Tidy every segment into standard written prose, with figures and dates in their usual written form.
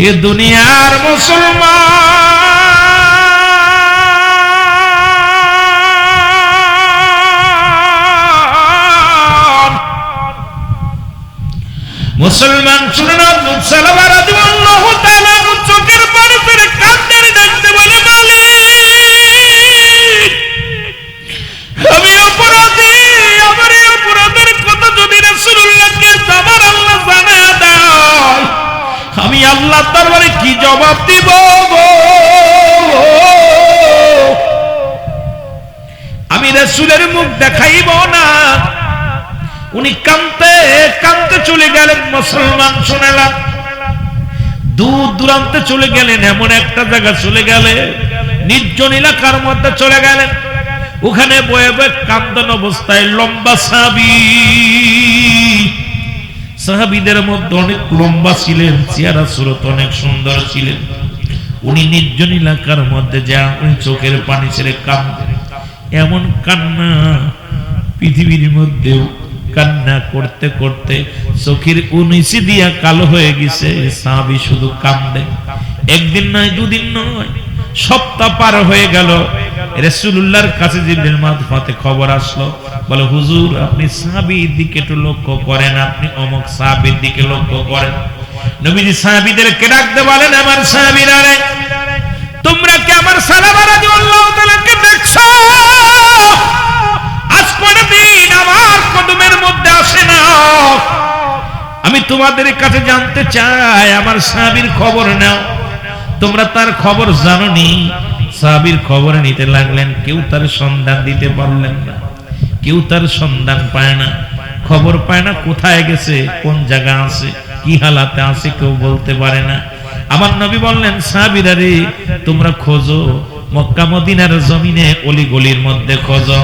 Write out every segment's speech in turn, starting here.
এ দুনিয়ার মুসলমান শুনে না, সালামা রাদিয়াল্লাহু তাআলা চোখের পানি ফেলে কাঁদতে দেখতে বলে, আমি অপরাধী, আমার এই অপরাধের কথা যদি রাসূলুল্লাহকে আমার আল্লাহ জানায় দেয়, আমি আল্লাহর দরবারে কি জবাব দিব গো? আমি রাসূলের মুখ দেখাইব না। উনি কাঁদতে কাঁদতে চলে গেলেন। মুসলমান শোনালাম, দূর দূরান্তে চলে গেলেন, এমন একটা জায়গা চলে গেলেন, নির্জন এলাকার মধ্যে চলে গেলেন। ওখানে বয়ে বয়ে কান্দন অবস্থায় লম্বা সাহাবীদের মধ্যে অনেক লম্বা ছিলেন, চেহারা সুরত অনেক সুন্দর ছিলেন। উনি নির্জন এলাকার মধ্যে যা উনি চোখের পানি ছেড়ে কাঁদতেন। এমন কান্না পৃথিবীর মধ্যেও কান্না করতে করতে চোখের উনিশি দিয়া কালো হয়ে গেছে। সাহাবী শুধু কান্দে। একদিন নয়, দুদিন নয়, সপ্তাহ পার হয়ে গেল। রাসূলুল্লাহর কাছে জিবরিল মারফতে খবর আসলো, বলে হুজুর আপনি সাহাবীর দিকে একটু লক্ষ্য করেন, আপনি অমুক সাহাবীর দিকে লক্ষ্য করেন। নবীজি সাহাবীদেরকে ডাকতে বলেন, আমার সাহাবীরা রে, তোমরা কি আমার সালামা রাদিয়াল্লাহু তাআলাকে দেখছো? আজ কোনদিন আমার কদমের মধ্যে আসে না। আমি তোমাদের কাছে জানতে চাই, আমার সাহাবীর খবর নাও। তোমরা তার খবর জানোনি। সাহাবীর খবর নিতে লাগলেন। কেউ তার সন্ধান দিতে পারলেন না, কেউ তার সন্ধান পায় না, খবর পায় না, কোথায় গেছে, কোন জায়গা আছে, কি হালাতে আছে, কেউ বলতে পারে না। আমার নবী বললেন, সাহাবীরা রে, তোমরা খোঁজো, মক্কা মদিনার জমিনে অলি গলির মধ্যে খোঁজো।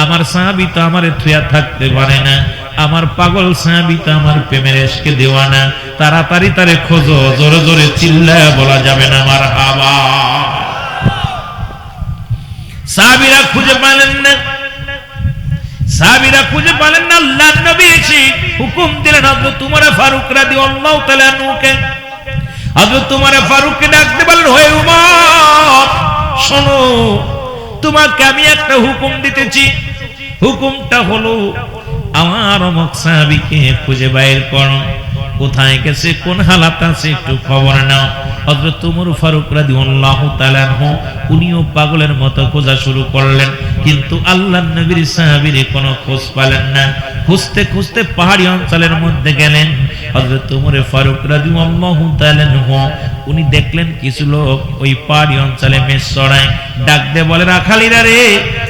আমার সাহাবী তো আমারে থুয়া থাকতে পারে না, আমার পাগল সাহাবী তো আমার প্রেমের এশকে দেওয়ানা। তাড়াতাড়ি তারে খোঁজো, জোরে জোরে চিল্লায় বলা যাবে না মারহাবা। সাহাবীরা খুঁজে পেলেন না, সাহাবীরা খুঁজে পেলেন না। আল্লাহর নবী এসে হুকুম দিলেন হযরত উমর ফারুক রাদিয়াল্লাহু তাআলা আনহুকে। হযরত উমর ফারুককে ডাকতে বললেন, হে উমর, শোনো, তোমাকে আমি একটা হুকুম দিতেছি। হুকুমটা হলো, আমার অমুক সাহাবীকে খুঁজে বাইর করো, কোথায় গেছে, কোন হালাত আছে, একটু খবর নাও। হযরত উমর ফারুক রাদিয়াল্লাহু তাআলা আনহু উনিও পাগলের মতো খোঁজা শুরু করলেন, কিন্তু আল্লাহর নবীর সাহাবীর কোনো খোঁজ পেলেন না। খুঁজতে খুঁজতে পাহাড়ি অঞ্চলের মধ্যে গেলেন। হযরত উমর ফারুক রাদিয়াল্লাহু তাআলা আনহু উনি দেখলেন কিছু লোক ওই পাহাড়ি অঞ্চলে মেষ চড়ায়। ডাক দিয়ে বলে, রাখালিরা রে,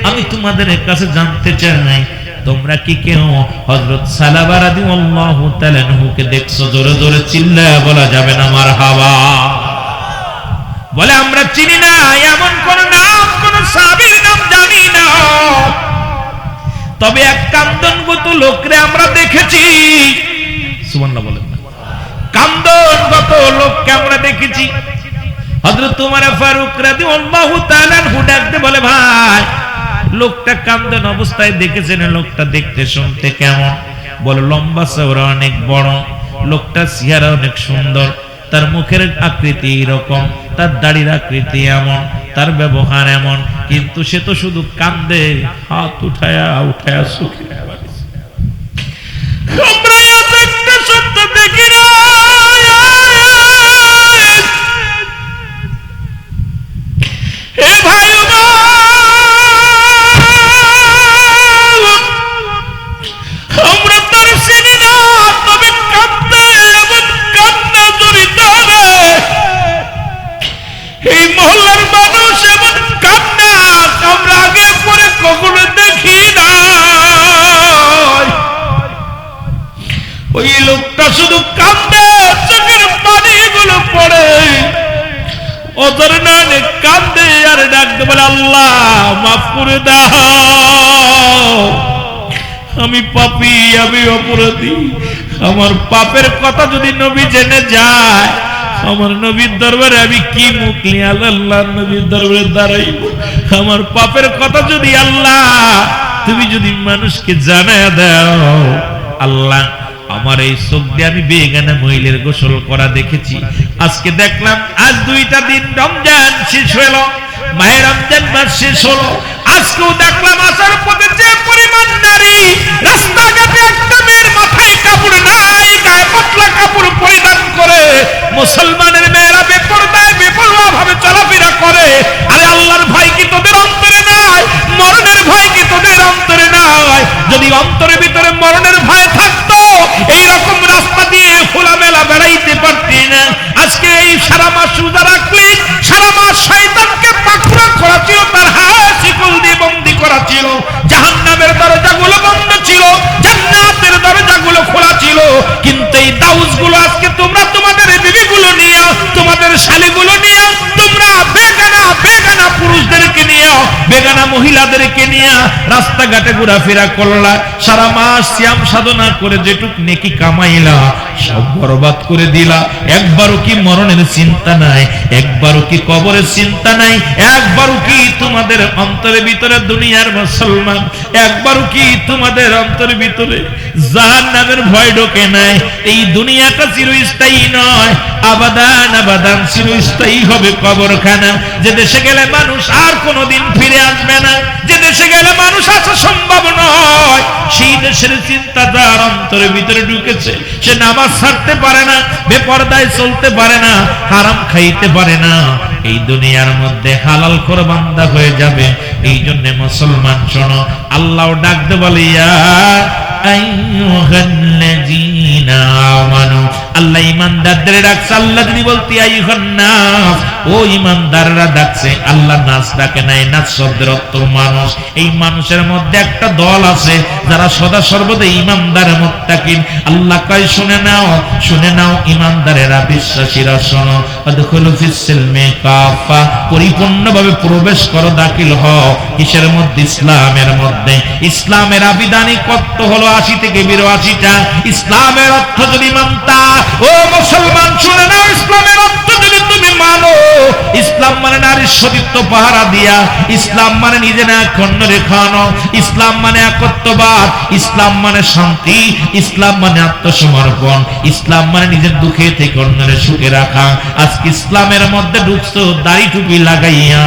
আমি তোমাদের কাছে জানতে চাই, তোমরা কি কেউ হযরত সালামা রাদিয়াল্লাহু তাআলা আনহুকে দেখছো? জোরে জোরে চিল্লায় বলা যাবে না মারহাবা। বলে, আমরা চিনি না, এমন কোন নাম, কোন সাহাবীর নাম জানি না, তবে এক কান্দনগত লোকরে আমরা দেখেছি। সুবহানাল্লাহ বলেন না? কান্দনগত লোককে আমরা দেখেছি। হযরত উমর ফারুক রাদিয়াল্লাহু তাআলা আনহু ডাকতে বলে, ভাই, লোকটা কান্দন অবস্থায় দেখেছেন, লোকটা দেখতে শুনতে কেমন? বলে, লম্বা চওড়া, অনেক বড়। লোকটা চেহারা অনেক সুন্দর, তার মুখের আকৃতি এরকম, তার দাড়ির আকৃতি এমন, তার ব্যবহার এমন, কিন্তু সে তো শুধু কান্দে, হাত উঠায়া উঠায়া সুখে। আমরা একটা সত্য দেখি না। হে ভাই, আমরা তার চিনি না, তবে কান্দে, এমন কান্না জড়িত রে। এই মহল্লার মানুষ এমন কান্না আমরা আগে পরে কখনো দেখি না। ওই লোকটা শুধু কান্দে, চোখের পানিগুলো পড়ে, ওদের নামে কান্দে আর ডাকতে বলে, আল্লাহ মাফ করে দাও, আমি পাপী, আমি অপরাধী। আমার পাপের কথা যদি নবী জেনে যায়, আমার নবীর দরবারে আমি কি মুখ নিয়ে আল্লাহর নবীর দরবারে দাঁড়াইব? আমার পাপের কথা যদি আল্লাহ তুমি যদি মানুষকে জানায় দাও, আল্লাহ আমার এই চোখ দিয়ে আমি বেগানা মহিলার গোসল করা দেখেছি। আজকে দেখলাম আজ 2টা দিন রমজান শেষ হলো, মাহে রমজান মাস শেষ হলো, আজকেও দেখলাম আসার পথে যে পরিমাণ নারী রাস্তাঘাটে একটা মেয়ের মাথায় কাপড় নাই, গায়ে পাতলা কাপড় পরিধান করে মুসলমানের মেয়েরা বেপরদায় বেপরোয়া ভাবে চলাফেরা করে। আরে আল্লাহর ভয় কি তোদের অন্তরে নাই? মরণের ভয় কি তোদের অন্তরে নাই? যদি অন্তরের ভিতরে মরণের ভয় থাকতো এইরকম রাস্তা দিয়ে খোলামেলা বেড়াইতে পারতি না। আজকে এই সারা মাস রোজা রাখলি, সারা মাস শয়তানকে পাকড়া করা ছিল, তার হাত শিকল দিয়ে বন্দী করা ছিল, জাহান্নামের দরজাগুলো বন্ধ ছিল, জান্নাতের দরজাগুলো খোলা ছিল। কিন্তু এই দাউসগুলো আজকে তোমরা তোমাদের বিবিগুলো নিয়ে, তোমাদের শালীগুলো নিয়ে, তোমরা বেগানা বেগানা পুরুষদেরকে নিয়ে, বেগানা মহিলাদেরকে নিয়ে রাস্তাঘাটে ঘোরাফেরা করলা, সারা মাস সিয়াম সাধনা করে যেটুক নেকি কামাইলা সব বরবাদ করে দিলা। একবারও কি মরণের চিন্তা নাই? একবারও কি কবরের চিন্তা নাই? একবারও কি তোমাদের অন্তরের ভিতরে দুনিয়ার মুসলমান, একবারও কি তোমাদের অন্তরের ভিতরে জাহান্নামের ভয় ঢোকে নাই? এই দুনিয়াটা চিরস্থায়ী নয়, আবাদান আবাদান চিরস্থায়ী হবে কবরখানা। যে দেশে গেলে মানুষ আর কোনোদিন ফিরে আসবে না, যে দেশে গেলে মানুষ আসা সম্ভব নয়, সেই দেশের চিন্তা যার অন্তরের ভিতরে ঢুকেছে, সে নামাজ ছাড়তে পারে না, বেপরদায় চলতে পারে না, হারাম খাইতে পারে না, এই দুনিয়ার মধ্যে হালাল করে বান্দা হয়ে যাবে। এই জন্য মুসলমান শোনো, আল্লাহ ডাকতে বলে ইয়া আইয়ুহাল্লাযীনা আমানু, আল্লাহ ঈমানদারদের ডাকছে। আল্লাহ যদি বলতে আইয়ুহান নাস, ও ঈমানদাররা ডাকছে, আল্লাহ নাস ডাকে নাই। নাস শব্দের অর্থ মানুষ। এই মানুষের মধ্যে একটা দল আছে যারা সদা সর্বদা ঈমানদার মুত্তাকিন। আল্লাহ কয় শুনে নাও, শুনে নাও ঈমানদারেরা, বিশ্বাসীরা শোনো, আদখুলু ফিস সিলমি কাফা, পরিপূর্ণভাবে প্রবেশ করো, দাখিল হও কিসের মধ্যে? ইসলামের মধ্যে। ইসলামের আবিধানিক অর্থ হলো 80 থেকে 82টা। ইসলামের অর্থ যদি মানতা, ও মুসলমান শুনে নাও, ইসলামের অর্থ যদি তুমি মানো, ইসলাম মানে নারীর সতীত্ব পাহারা দিয়া, ইসলাম মানে নিজে না খণ্ড রেখানো, ইসলাম মানে একত্ববাদ, ইসলাম মানে শান্তি, ইসলাম মানে আত্মসমর্পণ, ইসলাম মানে নিজের দুঃখে থেকে অন্যের সুখে রাখা। আজকে ইসলামের মধ্যে ঢুকছো দাড়ি টুপি লাগাইয়া,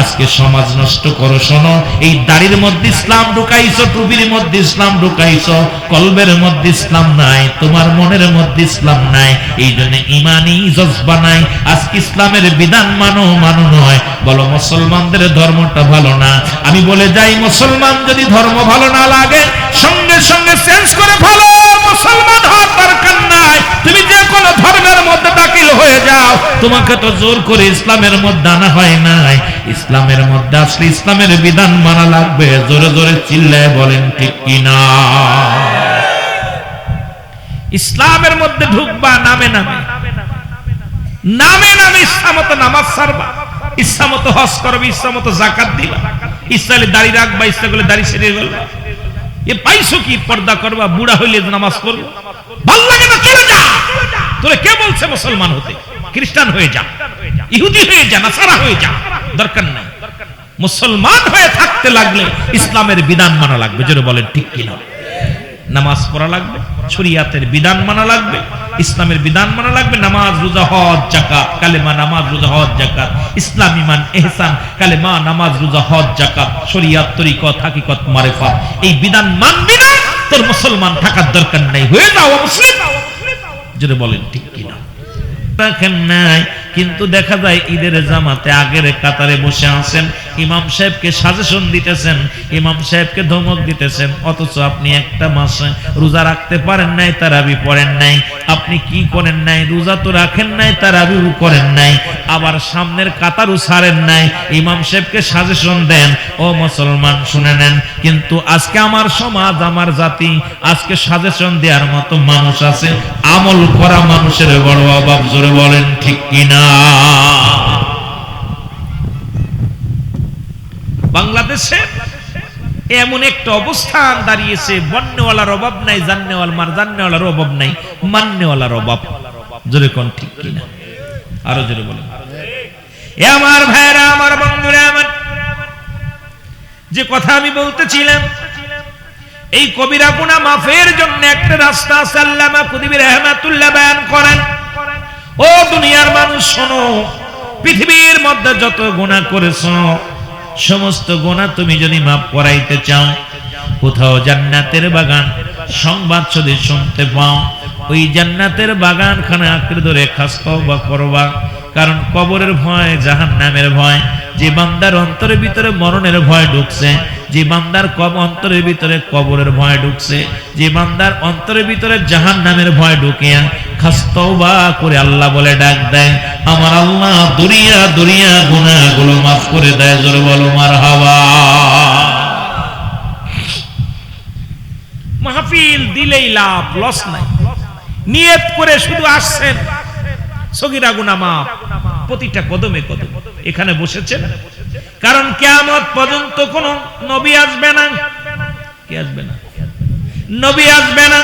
আজকে সমাজ নষ্ট করো। শোনো, এই দাড়ির মধ্যে ইসলাম ঢুকাইছো, টুপির মধ্যে ইসলাম ঢুকাইছো, কলবের মধ্যে ইসলাম নাই, তোমার মনের মধ্যে ইসলাম নাই। এই জন্য ইমানি জজবা নাই। আজকে ইসলামের বিধান মানো, মানো নয়, বলো মুসলমানদের ধর্মটা ভালো না। আমি বলে যাই, মুসলমান যদি ধর্ম ভালো না লাগে, সঙ্গে সঙ্গে চেঞ্জ করে ভালো মুসলমান হওয়ার দরকার নাই। তুমি যে কোনো ধর্মের মধ্যে দাখিল হয়ে যাও, তোমাকে তো জোর করে ইসলামের মধ্যে আনা হয় নাই। ইসলামের মধ্যে আসলে ইসলামের বিধান মানা লাগবে। জোরে জোরে চিল্লায় বলেন ঠিক কিনা? ইসলামের মধ্যে ঢুকবা নামে নামে, নামে নামে ইচ্ছামতো নামাজ ছাড়বা, ইচ্ছামতো হজ করবে, ইচ্ছামতো যাকাত দিবা, ইচ্ছা হলে দাড়ি রাখবা, ইচ্ছা করলে দাড়ি ছেড়ে ফেলবা। এ পাইছো কি? পর্দা করবা, বুড়া হইলে নামাজ পড়বো, ভাল লাগে না চলে যা। তোরে কে বলছে মুসলমান হতে? খ্রিস্টান হয়ে যা, ইহুদি হয়ে যা, নাসারা হয়ে যা, দরকার নাই। মুসলমান হয়ে থাকতে লাগলে ইসলামের বিধান মানা লাগবে। যেটা বলেন ঠিক কিনা? নামাজ পড়া লাগবে, শরিয়াতের বিধান মানা লাগবে, ইসলামের বিধান মানা লাগবে। নামাজ, রোজা, হজ, যাকাত, কালেমা, নামাজ, রোজা, হজ, যাকাত, ইসলাম, ঈমান, ইহসান, কালেমা, নামাজ, রোজা, হজ, যাকাত, শরিয়াত, তরিকত, হাকিকত, মারিফাত, এই বিধান মানবি না, তোর মুসলমান থাকার দরকার নাই, হয়ে যাও মুসলিম। যেটা বলেন ঠিক কিনা? দেখেন নাই, কিন্তু দেখা যায় ঈদের জামাতে আগের কাতারে বসে আছেন, ইমাম সাহেবকে সাজেশন দিতেছেন, ইমাম সাহেবকে ধমক দিতেছেন, অথচ আপনি একটা মাস রোজা রাখতে পারেন নাই, তারাবি পড়েন নাই। আপনি কি করেন নাই? রোজা তো রাখেন নাই, তারাবিও করেন নাই, আবার সামনের কাতারও ছাড়েন নাই, ইমাম সাহেবকে সাজেশন দেন। ও মুসলমান শুনে নেন, কিন্তু আজকে আমার সমাজ, আমার জাতি, আজকে সাজেশন দেওয়ার মতো মানুষ আছে, আমল করা মানুষের বড় অভাব। জোরে বলেন ঠিক কিনা? বাংলাদেশে এমন একটা অবস্থান দাঁড়িয়েছে, বন্যওয়ালার অভাব নাই, জান্নেওয়ালার অভাব নাই, মান্যওয়ালার অভাব। জোরে কোন ঠিক কিনা? আরো জোরে বলেন। এ আমার ভাইরা, আমার বন্ধুরা, আমার যে কথা আমি বলতেছিলাম, এই কবিরা গুনাহ মাফের জন্য একটা রাস্তা আছে, আল্লামা কুতুবী রাহমাতুল্লাহ বয়ান করেন। ও দুনিয়ার মানুষ শোনো, পৃথিবীর মধ্যে যত গুনাহ করেছো সমস্ত গুনাহ তুমি যদি মাফ করাইতে চাও, কোথাও জান্নাতের বাগান সংবাদ যদি শুনতে পাও, ওই জান্নাতের বাগানখানে আঁকড়ে ধরে খাস তওবা করবা। কারণ কবরের ভয়, জাহান্নামের ভয়, যে বান্দার অন্তরের ভিতরে মরণের ভয় ঢুকছে, যে বান্দার অন্তরের ভিতরে কবরের ভয় ঢুকছে, যে বান্দার অন্তরের ভিতরে জাহান্নামের ভয় ঢুকিয়া খাস তওবা করে আল্লাহ বলে ডাক দেয়, আমার আল্লাহ দুনিয়া দুনিয়া গুনাহগুলো মাফ করে দেয়। জোরে বলো মারহাবা। মাহফিল দিলেই লাভ, লস নাই। নিয়ত করে শুধু আসছেন, সগীরা গুনাহ মাফ, প্রতিটা কদমে কদম এখানে বসেছেন। কারণ কিয়ামত পর্যন্ত কোন নবী আসবে না। কে আসবে না? নবী আসবে না।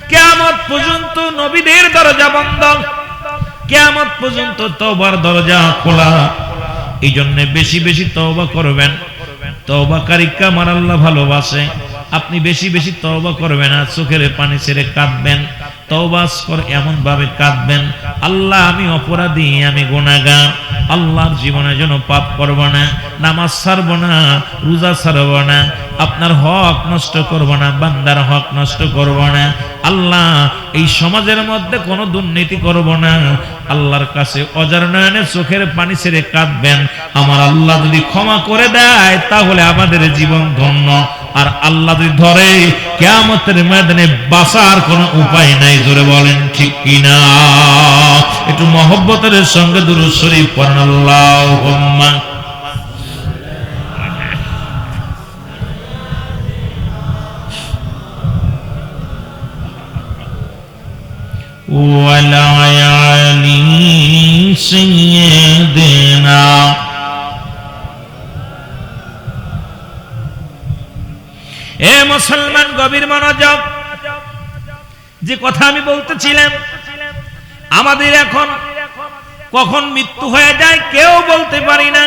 কিয়ামত পর্যন্ত নবীদের দরজা বন্ধ, কিয়ামত পর্যন্ত তওবার দরজা খোলা। এই জন্য বেশি বেশি তওবা করবেন। তওবাকারীকে আমার আল্লাহ ভালোবাসে। আপনি বেশি বেশি তওবা করবেন, আর চোখের পানি ছেড়ে কাঁদবেন। তওবা করে এমন ভাবে কাঁদবেন, আল্লাহ আমি অপরাধী, আমি গুনাহগার, আল্লাহর জীবনে যেন পাপ করব না, নামাজ ছাড়ব না, রোজা ছাড়ব না, আপনার হক নষ্ট করব না, বান্দার হক নষ্ট করব না, আল্লাহ এই সমাজের মধ্যে কোনো দুর্নীতি করব না। আল্লাহর কাছে অজার নয়নে চোখের পানি ছেড়ে কাঁদবেন। আমার আল্লাহ যদি ক্ষমা করে দেয় তাহলে আমাদের জীবন ধন্য, আর আল্লাহ যদি ধরে কিয়ামতের ময়দানে বাঁচার কোনো উপায় নাই। জোরে বলেন ঠিক কিনা? একটু মহব্বতের সঙ্গে দুরূদ শরীফ পড়েন। আল্লাহুম্মা ওয়ালা আলি সাইয়্যিদিনা। এ মুসলমান, গভীর মনোযোগ। যে কথা আমি বলতেছিলাম, আমাদের এখন কখন মৃত্যু হয়ে যায় কেউ বলতে পারি না।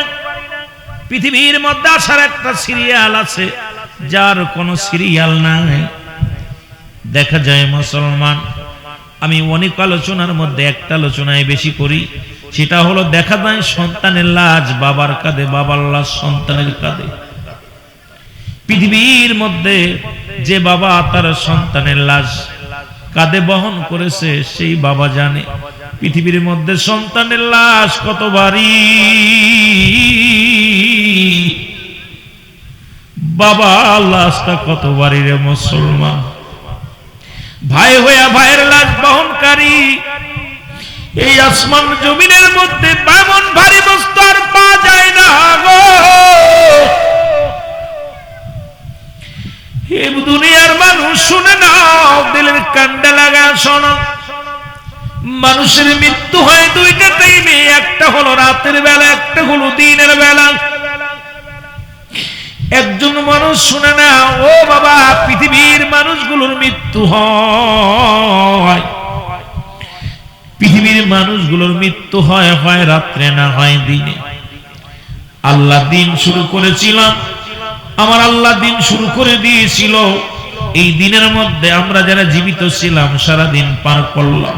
পৃথিবীর মধ্যে আসার একটা সিরিয়াল আছে, যার কোনো সিরিয়াল নাই। দেখা যায় মুসলমান, আমি অনেক আলোচনার মধ্যে একটা আলোচনায় বেশি করি, সেটা হলো দেখা যায় সন্তানের লাশ বাবার কাঁধে, বাবার লাশ সন্তানের কাঁধে। পৃথিবীর মধ্যে যে বাবা তার সন্তানের লাশ কাঁধে বহন করেছে সেই বাবা জানে পৃথিবীর মধ্যে সন্তানের লাশ কত ভারী। বাবা লাশটা কত ভারী রে মুসলমান। ভাই হইয়া ভাইয়ের লাশ বহনকারী এই আসমান জমিনের মধ্যে এমন ভারী বস্তু আর পাওয়া যায় না গো। এই দুনিয়ার মানুষ শুনে নাও, দিলের কান্ডা লাগা শোনো। মানুষের মৃত্যু হয় দুইটা টাইমে, একটা হলো রাতের বেলা, একটা হলো দিনের বেলা। একজন মানুষ শুনে না, ও বাবা, পৃথিবীর মানুষগুলোর মৃত্যু হয়, পৃথিবীর মানুষগুলোর মৃত্যু হয় হয় রাত্রে না হয় দিনে। আল্লাহ দিন শুরু করেছিলাম, আমার আল্লাহ দিন শুরু করে দিয়েছিল। এই দিনের মধ্যে আমরা যারা জীবিত ছিলাম সারা দিন পার করলাম,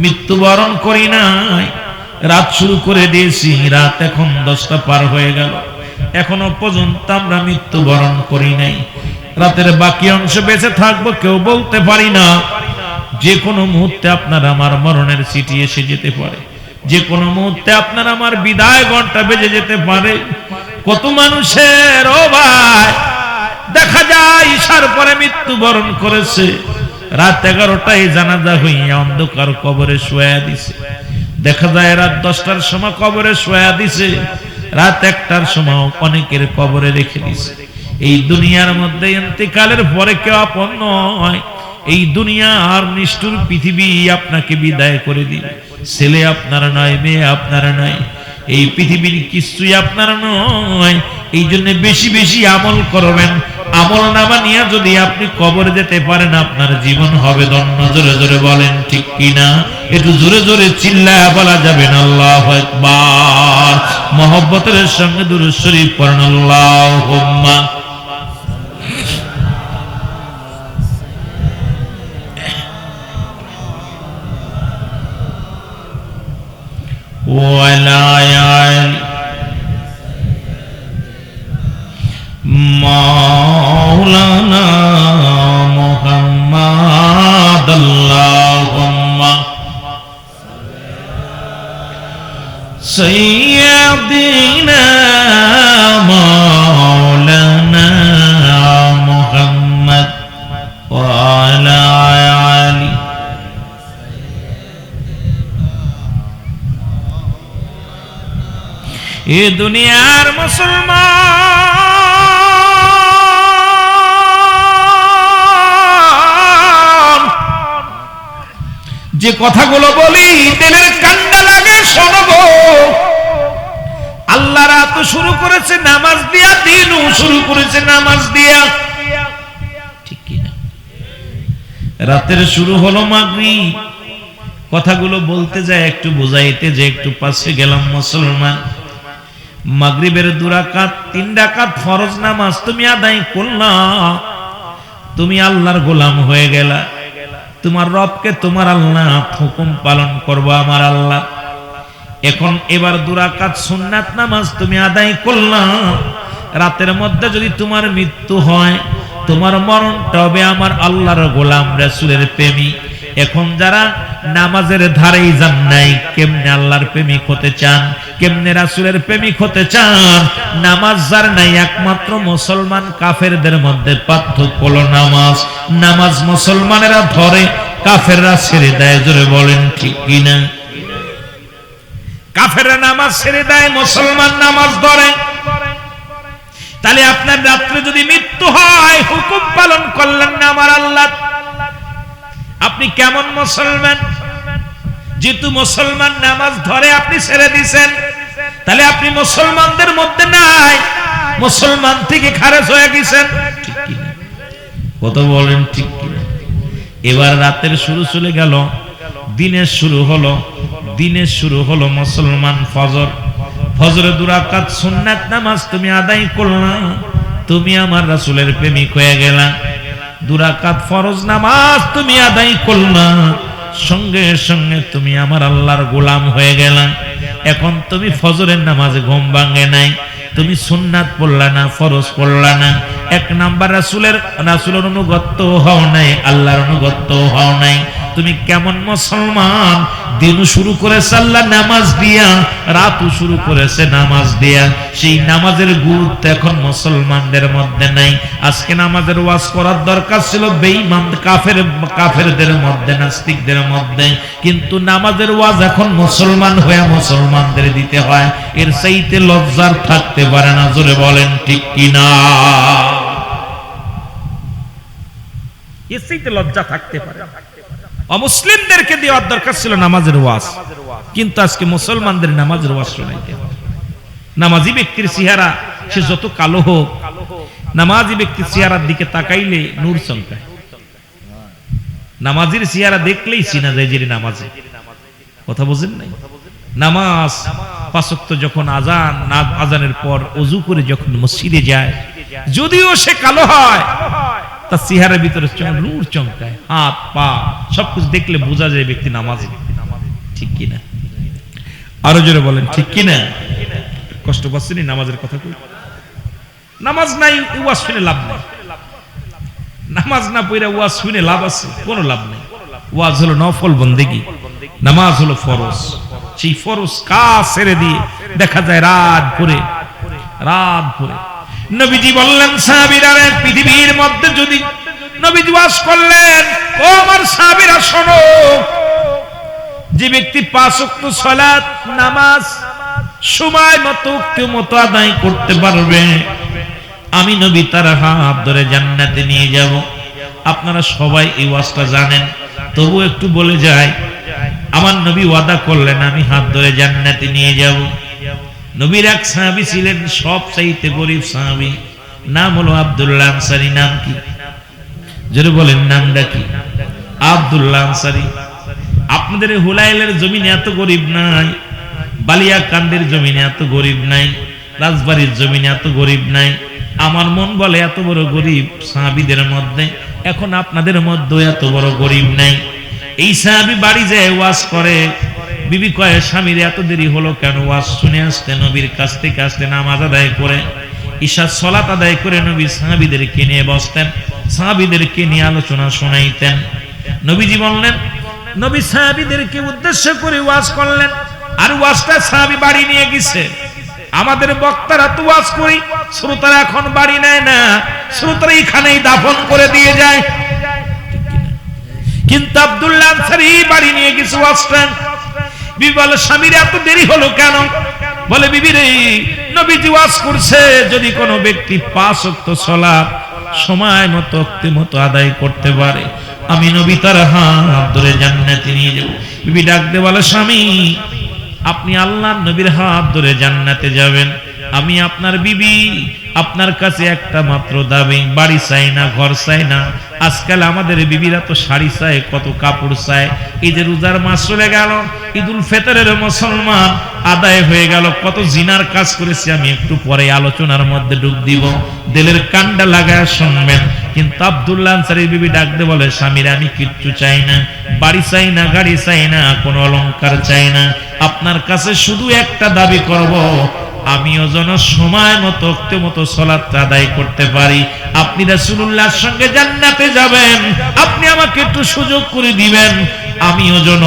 মৃত্যুবরণ করি নাই। রাত শুরু করে দিয়েছি, রাত এখন 10টা পার হয়ে গেল, এখনো পর্যন্ত আমরা মৃত্যুবরণ করি নাই। রাতের বাকি অংশ বেঁচে থাকবো কেউ বলতে পারি না। যে কোনো মুহূর্তে আপনার আমার মরণের চিঠি এসে যেতে পারে, যে কোনো মুহূর্তে আপনার আমার বিদায় ঘন্টা বেজে যেতে পারে। কত মানুষের ও ভাই দেখা যায় ঈশার পরে মৃত্যুবরণ করেছে, রাত 11টায় জানাজা হইয়া অন্ধকার কবরে শোয়া দিছে। দেখা যায় রাত 10টার সময় কবরে শোয়া দিছে, রাত 1টার সময় অনেকের কবরে রেখে দিছে। এই দুনিয়ার মধ্যে ইন্তেকালের পরে কেউ আপন নয়। এই দুনিয়া আর নিষ্ঠুর পৃথিবী আপনাকে বিদায় করে দিবে। ছেলে আপনার নয়, মেয়ে আপনার নয়, এই পৃথিবীর কিছুই আপনার নয়। এই জন্য বেশি বেশি আমল করবেন। আমল নামা নিয়ে যদি আপনি কবর যেতে পারেন, আপনার জীবন হবে ধন্য। জোরে জোরে বলেন ঠিক কিনা? একটু জোরে জোরে চিল্লায়া বলা যাবে না আল্লাহু আকবার। মহব্বতের সঙ্গে দুরূদ শরীফ পড়েন। আল্লাহুম্মা وعلى آل مولانا محمد اللهم سيدنا مولانا محمد وعلى آله ये दुनियार মুসলমান যে কথাগুলো বলি দিলের কান্না লাগে শোনবো। আল্লাহ রাত শুরু করেছে নামাজ দিয়া, দিনও শুরু করেছে নামাজ দিয়া, ঠিক কি না? রাতের শুরু হলো মাগরিব, কথাগুলো বলতে যায় একটু বুঝাইতে যে একটু পাশে গেলাম। মুসলমান, মাগরিবের 2 রাকাত 3 রাকাত ফরজ নামাজ তুমি আদায় করলা, তুমি আল্লাহর গোলাম হয়ে গেলা। তোমার রবকে তোমার আল্লাহ হুকুম পালন করবা আমার আল্লাহ। এখন এবার 2 রাকাত সুন্নাত নামাজ তুমি আদায় করলা। রাতের মধ্যে যদি তোমার মৃত্যু হয়, তোমার মরণটা হবে আমার আল্লাহর গোলাম রাসূলের প্রেমী। এখন যারা নামাজের ধারেই যান নাই, কেমনে আল্লাহর প্রেমিক হতে চান, কেমনে রাসূলের প্রেমিক হতে চান? নামাজ যার নাই, একমাত্র মুসলমান কাফেরদের মধ্যে পার্থক্য হলো নামাজ। নামাজ মুসলমানেরা ধরে, কাফেররা ছেড়ে দেয়। জোরে বলেন ঠিক কিনা? কাফেররা নামাজ ছেড়ে দেয়, মুসলমান নামাজ ধরে। তাহলে আপনার রাত্রে যদি মৃত্যু হয়, হুকুম পালন করলেন না আমার আল্লাহ, আপনি কেমন মুসলমান? যেহেতু মুসলমান নামাজ ধরে আপনি ছেড়ে দিয়েছেন, তাহলে আপনি মুসলমানদের মধ্যে নাই, মুসলমান থেকে খারেজ হয়ে গেছেন। ঠিক কি না? কত বলেন ঠিক কি না? এবার রাতের শুরু চলে গেল, দিনের শুরু হলো। দিনের শুরু হলো মুসলমান ফজর। ফজরে 2 রাকাত সুন্নাত নামাজ তুমি আদায় করলা, তুমি আমার রাসূলের প্রেমিক হয়ে গেলা। 2 রাকাত ফরজ নামাজ তুমি আদায় করলা, সঙ্গে সঙ্গে তুমি আমার আল্লাহর গোলাম হয়ে গেলা। এখন তুমি ফজরের নামাজে ঘুম ভাঙে নাই, তুমি সুন্নাত পড়লা না, ফরজ পড়লা না। 1 নাম্বার রাসূলের অনুগত হও নাই, আল্লাহর অনুগত হও নাই। তুমি কেমন মুসলমান? দিনও শুরু করেছে আল্লাহ নামাজ দিয়া, রাতও শুরু করেছে নামাজ দিয়া। সেই নামাজের গুরুত্ব এখন মুসলমানদের মধ্যে নাই। আজকে নামাজের ওয়াজ করার দরকার ছিল বেঈমান কাফেরদের মধ্যে, নাস্তিকদের মধ্যে, কিন্তু নামাজের ওয়াজ এখন মুসলমান হয়ে মুসলমানদের দিতে হয়। এর চাইতে লজ্জার থাকতে পারে না। জোরে বলেন ঠিক কিনা? এর চাইতে লজ্জা থাকতে পারে? অমুসলিমদেরকে দেওয়ার দরকার ছিল নামাজের ওয়াজ, কিন্তু আজকে মুসলমানদের নামাজের ওয়াজ শোনাইতে হয়। নামাজি ব্যক্তির চেহারা সে যত কালো হোক, নামাজি ব্যক্তির চেহারার দিকে তাকাইলে নূর চমকায়। নামাজির চেহারা দেখলেই চিনা যায় যে নামাজি। কথা বুঝেন নাই? নামাজ 5 ওয়াক্ত যখন আজানের পর ওযু করে যখন মসজিদে যায়, যদিও সে কালো হয়, তার চেহারার ভিতরে নূর চমকায়। হাত পা সবকিছু দেখলে বোঝা যায় ব্যক্তি নামাজি। ঠিক কিনা? আরো জোরে বলেন ঠিক কিনা? কষ্ট পাচ্ছেন নামাজের কথা কই? নামাজ নাই, ওয়াজ শুনে লাভ নেই। নামাজ না পড়ে ওয়াজ শুনে লাভ আছে? কোনো লাভ নেই। ওয়াজ হলো নফল বন্দেগী, নামাজ হলো ফরজ। সেই ফরজ কাজ ছেড়ে দিয়ে দেখা যায় রাত ভরে নবীজি বললেন সাহাবীরা, পৃথিবীর মধ্যে যদি নবীজি ওয়াজ করলেন, ও আমার সাহাবীরা শোনো, যে ব্যক্তি 5 ওয়াক্ত সালাত নামাজ সময় মতো আদায় করতে পারবে, আমি নবী তার হাত ধরে জান্নাতে নিয়ে যাব। আপনারা সবাই এই ওয়াজটা জানেন, তবু একটু বলে যায়, আমার নবী ওয়াদা করলেন আমি হাত ধরে জান্নাতে নিয়ে যাব। নবীর এক সাহাবী ছিলেন সবচাইতে গরীব সাহাবী, নাম হলো আব্দুল্লাহ আনসারী। নাম কি? জোরে বলেন, নামটা কি? আব্দুল্লাহ আনসারী। আপনাদের হুলাইলের জমিনে এত গরীব নাই, বালিয়াকান্দের জমিনে এত গরীব নাই, রাজবাড়ির জমিনে এত গরীব নাই। আমার মন বলে এত বড় গরীব সাহাবীদের মধ্যে এখন আপনাদের মধ্যে এত বড় গরীব নাই। এই সাহাবী বাড়ি যায় ওয়াজ করে, বিবি কয় স্বামীর এত দেরি হলো কেন? ওয়াজ শুনে আসতে, নবীর কাছ থেকে আসতে, নামাজ আদায় করে ঈশার সালাত আদায় করে নবী সাহাবীদেরকে নিয়ে বসতেন, সাহাবীদেরকে নিয়ে আলোচনা শোনাইতেন। নবীজি বললেন, নবী সাহাবীদেরকে উদ্দেশ্য করে ওয়াজ করলেন, আর ওয়াজটা সাহাবী বাড়ি নিয়ে গেছে। আমাদের বক্তারা তো ওয়াজ করি, শ্রোতারা এখন বাড়ি নেয় না, শ্রোতারা এখানেই দাফন করে দিয়ে যায়। কিন্তু আব্দুল্লাহ আনসারী বাড়ি নিয়ে গেছে ওয়াজটা। বিবি বলে, স্বামীর এত দেরি হলো কেন? বলে, বিবি রে, নবীজি ওয়াজ করছে যদি কোনো ব্যক্তি 5 ওয়াক্ত সালাত সময় মতো ওয়াক্ত মতো আদায় করতে পারে, আমি নবী তার হাত ধরে জান্নাতে নিয়ে যাব। বিবি ডাক দিয়ে বলে, স্বামী আপনি আল্লাহর নবীর হাত ধরে জান্নাতে যাবেন, আমি আপনার বিবি, আপনার কাছে একটা মাত্র দাবি, বাড়ি চাই না, ঘর চাই না। আজকাল আমাদের বিবিরা তো শাড়ি চায়, কত কাপড় চায়। ঈদের রোজার মাস চলে গেল, ঈদুল ফিতরের মুসলমান আদায় হয়ে গেল, কত জিনার কাজ করেছি। আমি একটু পরে আলোচনার মধ্যে ডুব দিব, দিলের কান্ডা লাগায় শুনবেন। কিন্তু আব্দুল্লাহ আনসারী বিবি ডাকতে বলে, স্বামীর আমি কিচ্ছু চাই না, বাড়ি চাই না, গাড়ি চাই না, কোনো অলংকার চাই না। আপনার কাছে শুধু একটা দাবি করব, আমিও যেন সময় মতো ওয়াক্ত মতো সালাত আদায় করতে পারি। আপনি রাসূলুল্লাহর সঙ্গে জান্নাতে যাবেন, আপনি আমাকে একটু সুযোগ করে দিবেন, আমিও যেন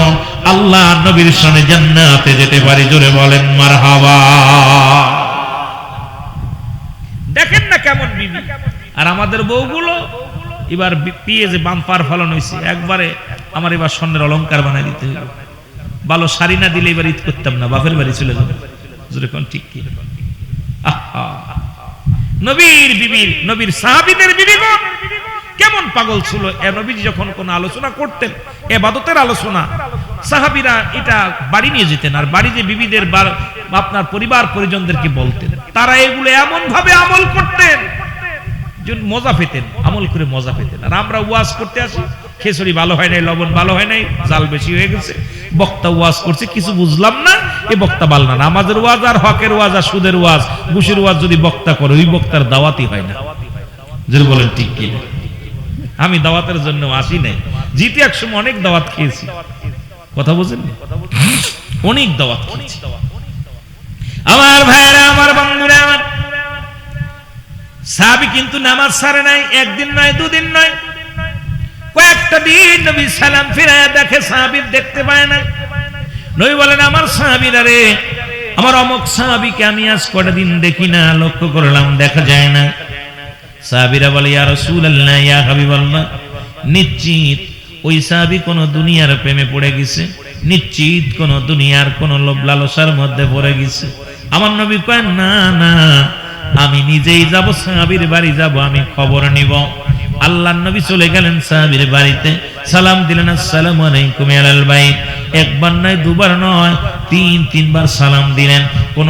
আল্লাহ নবীর সঙ্গে জান্নাতে যেতে পারি। জোরে বলেন মারহাবা। দেখেন না কেমন বিবি। আর আমাদের বউগুলো এবার পেঁয়াজে বাম্পার ফলন হয়েছে, একবারে আমার এবার স্বর্ণের অলংকার বানাই দিতে হইল। ভালো শাড়ি না দিলে এবার ঈদ করতাম না, বাপের বাড়ি চলে যাবে। ঠিক কি? নবীর বিবির, নবীর সাহাবীদের বিবিগণ কেমন পাগল ছিল। নবীজি যখন কোন আলোচনা করতেন, ইবাদতের আলোচনা, সাহাবীরা এটা বাড়ি নিয়ে যেতেন, আর বাড়ি যে বিবিদের আপনার পরিবার পরিজনদেরকে বলতেন। তারা এগুলো এমন ভাবে আমল করতেন যে মজা পেতেন, আমল করে মজা পেতেন। আর আমরা ওয়াজ করতে আসি, খেসরি ভালো হয় নাই, লবণ ভালো হয় নাই, জাল বেশি হয়ে গেছে, বক্তা ওয়াজ করছে কিছু বুঝলাম না, এই বক্তা বাল না। নামাজের ওয়াজ আর হকের ওয়াজ আর সুদের ওয়াজ ঘুষের ওয়াজ যদি বক্তা করে, ওই বক্তার দাওয়াতই হয় না। যদি বলেন ঠিক কি? আমি দাওয়াতের জন্য আসি নাই, জিতে একসময় অনেক দাওয়াত খেয়েছি, কথা বুঝেন, অনেক দাওয়াত খেয়েছি। আমার ভাইরা, আমার বন্ধুরা, আমার সাহাবী কিন্তু নামাজ ছাড়ে নাই, একদিন নয়, দুদিন নয়, কয়েকটা দিন নবী সালাম ফিরায়া দেখে সাহাবীর দেখতে পায় না। নবী বলেন, আমার সাহাবীরা রে, আমার অমুক সাহাবীকে আমি আজ কয়টা দিন দেখি না, লক্ষ্য করলাম দেখা যায় না। সাহাবীরা বলে, ইয়া রাসূলুল্লাহ, ইয়া হাবিবাল্লাহ, নিশ্চিত ওই সাহাবী কোন দুনিয়ার প্রেমে পড়ে গেছে, নিশ্চিত কোন দুনিয়ার কোন লোভ লালসার মধ্যে পড়ে গেছে। আমার নবী কয়, না না, আমি নিজেই যাব, সাহাবীর বাড়ি যাব, আমি খবর নিব। আল্লাহর নবী চলে গেলেন সাহাবীর বাড়িতে, সালাম দিলেন, আসসালামু আলাইকুম আলাল বাইত। একবার নয়, দুবার নয়, 3-3বার সালাম দিলেন। কোন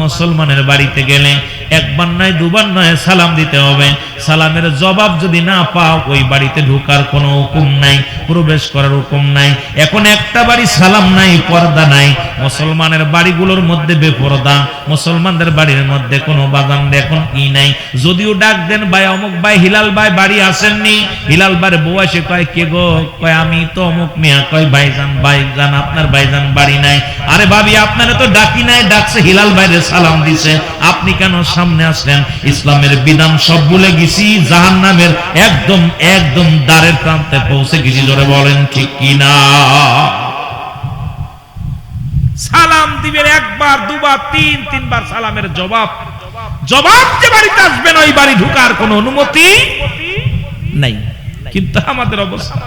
মুসলমানের বাড়িতে গেলে একবার নয়, দুবার নয়, সালাম দিতে হবে। সালামের জবাব যদি না পাও, ওই বাড়িতে ঢোকার কোনো হুকুম নাই, প্রবেশ করার হুকুম নাই। এখন একটা বাড়ি সালাম নাই, পর্দা নাই। মুসলমানের বাড়িগুলোর মধ্যে বেপরদা, মুসলমানদের বাড়ির মধ্যে কোনো বাগান এখন ই নাই। যদিও ডাক দেন, ভাই অমুক ভাই, হিলাল ভাই বাড়ি আসেননি? হিলাল ভাইয়ের বউ এসে কয়, কে গো? কয়, আমি তো অমুক মিয়া। কয়, ভাইজান আপনার ভাইজান বাড়ি নাই। আরে ভাবি, আপনারা তো ডাকি নাই, ডাকছে হিলাল ভাইরে সালাম দিছে, আপনি কেন সামনে আসলেন? ইসলামের বিধান সব ভুলে গেছি, জাহান্নামের একদম একদম দ্বারের প্রান্তে পৌঁছে গেছি। জোরে বলেন ঠিক কিনা? সালাম দিবেন একবার, দুবার, 3-3বার সালামের জবাব যে বাড়িতে আসবেন, ওই বাড়ি ঢোকার কোনো অনুমতি নাই। কিন্তু আমাদের অবস্থা,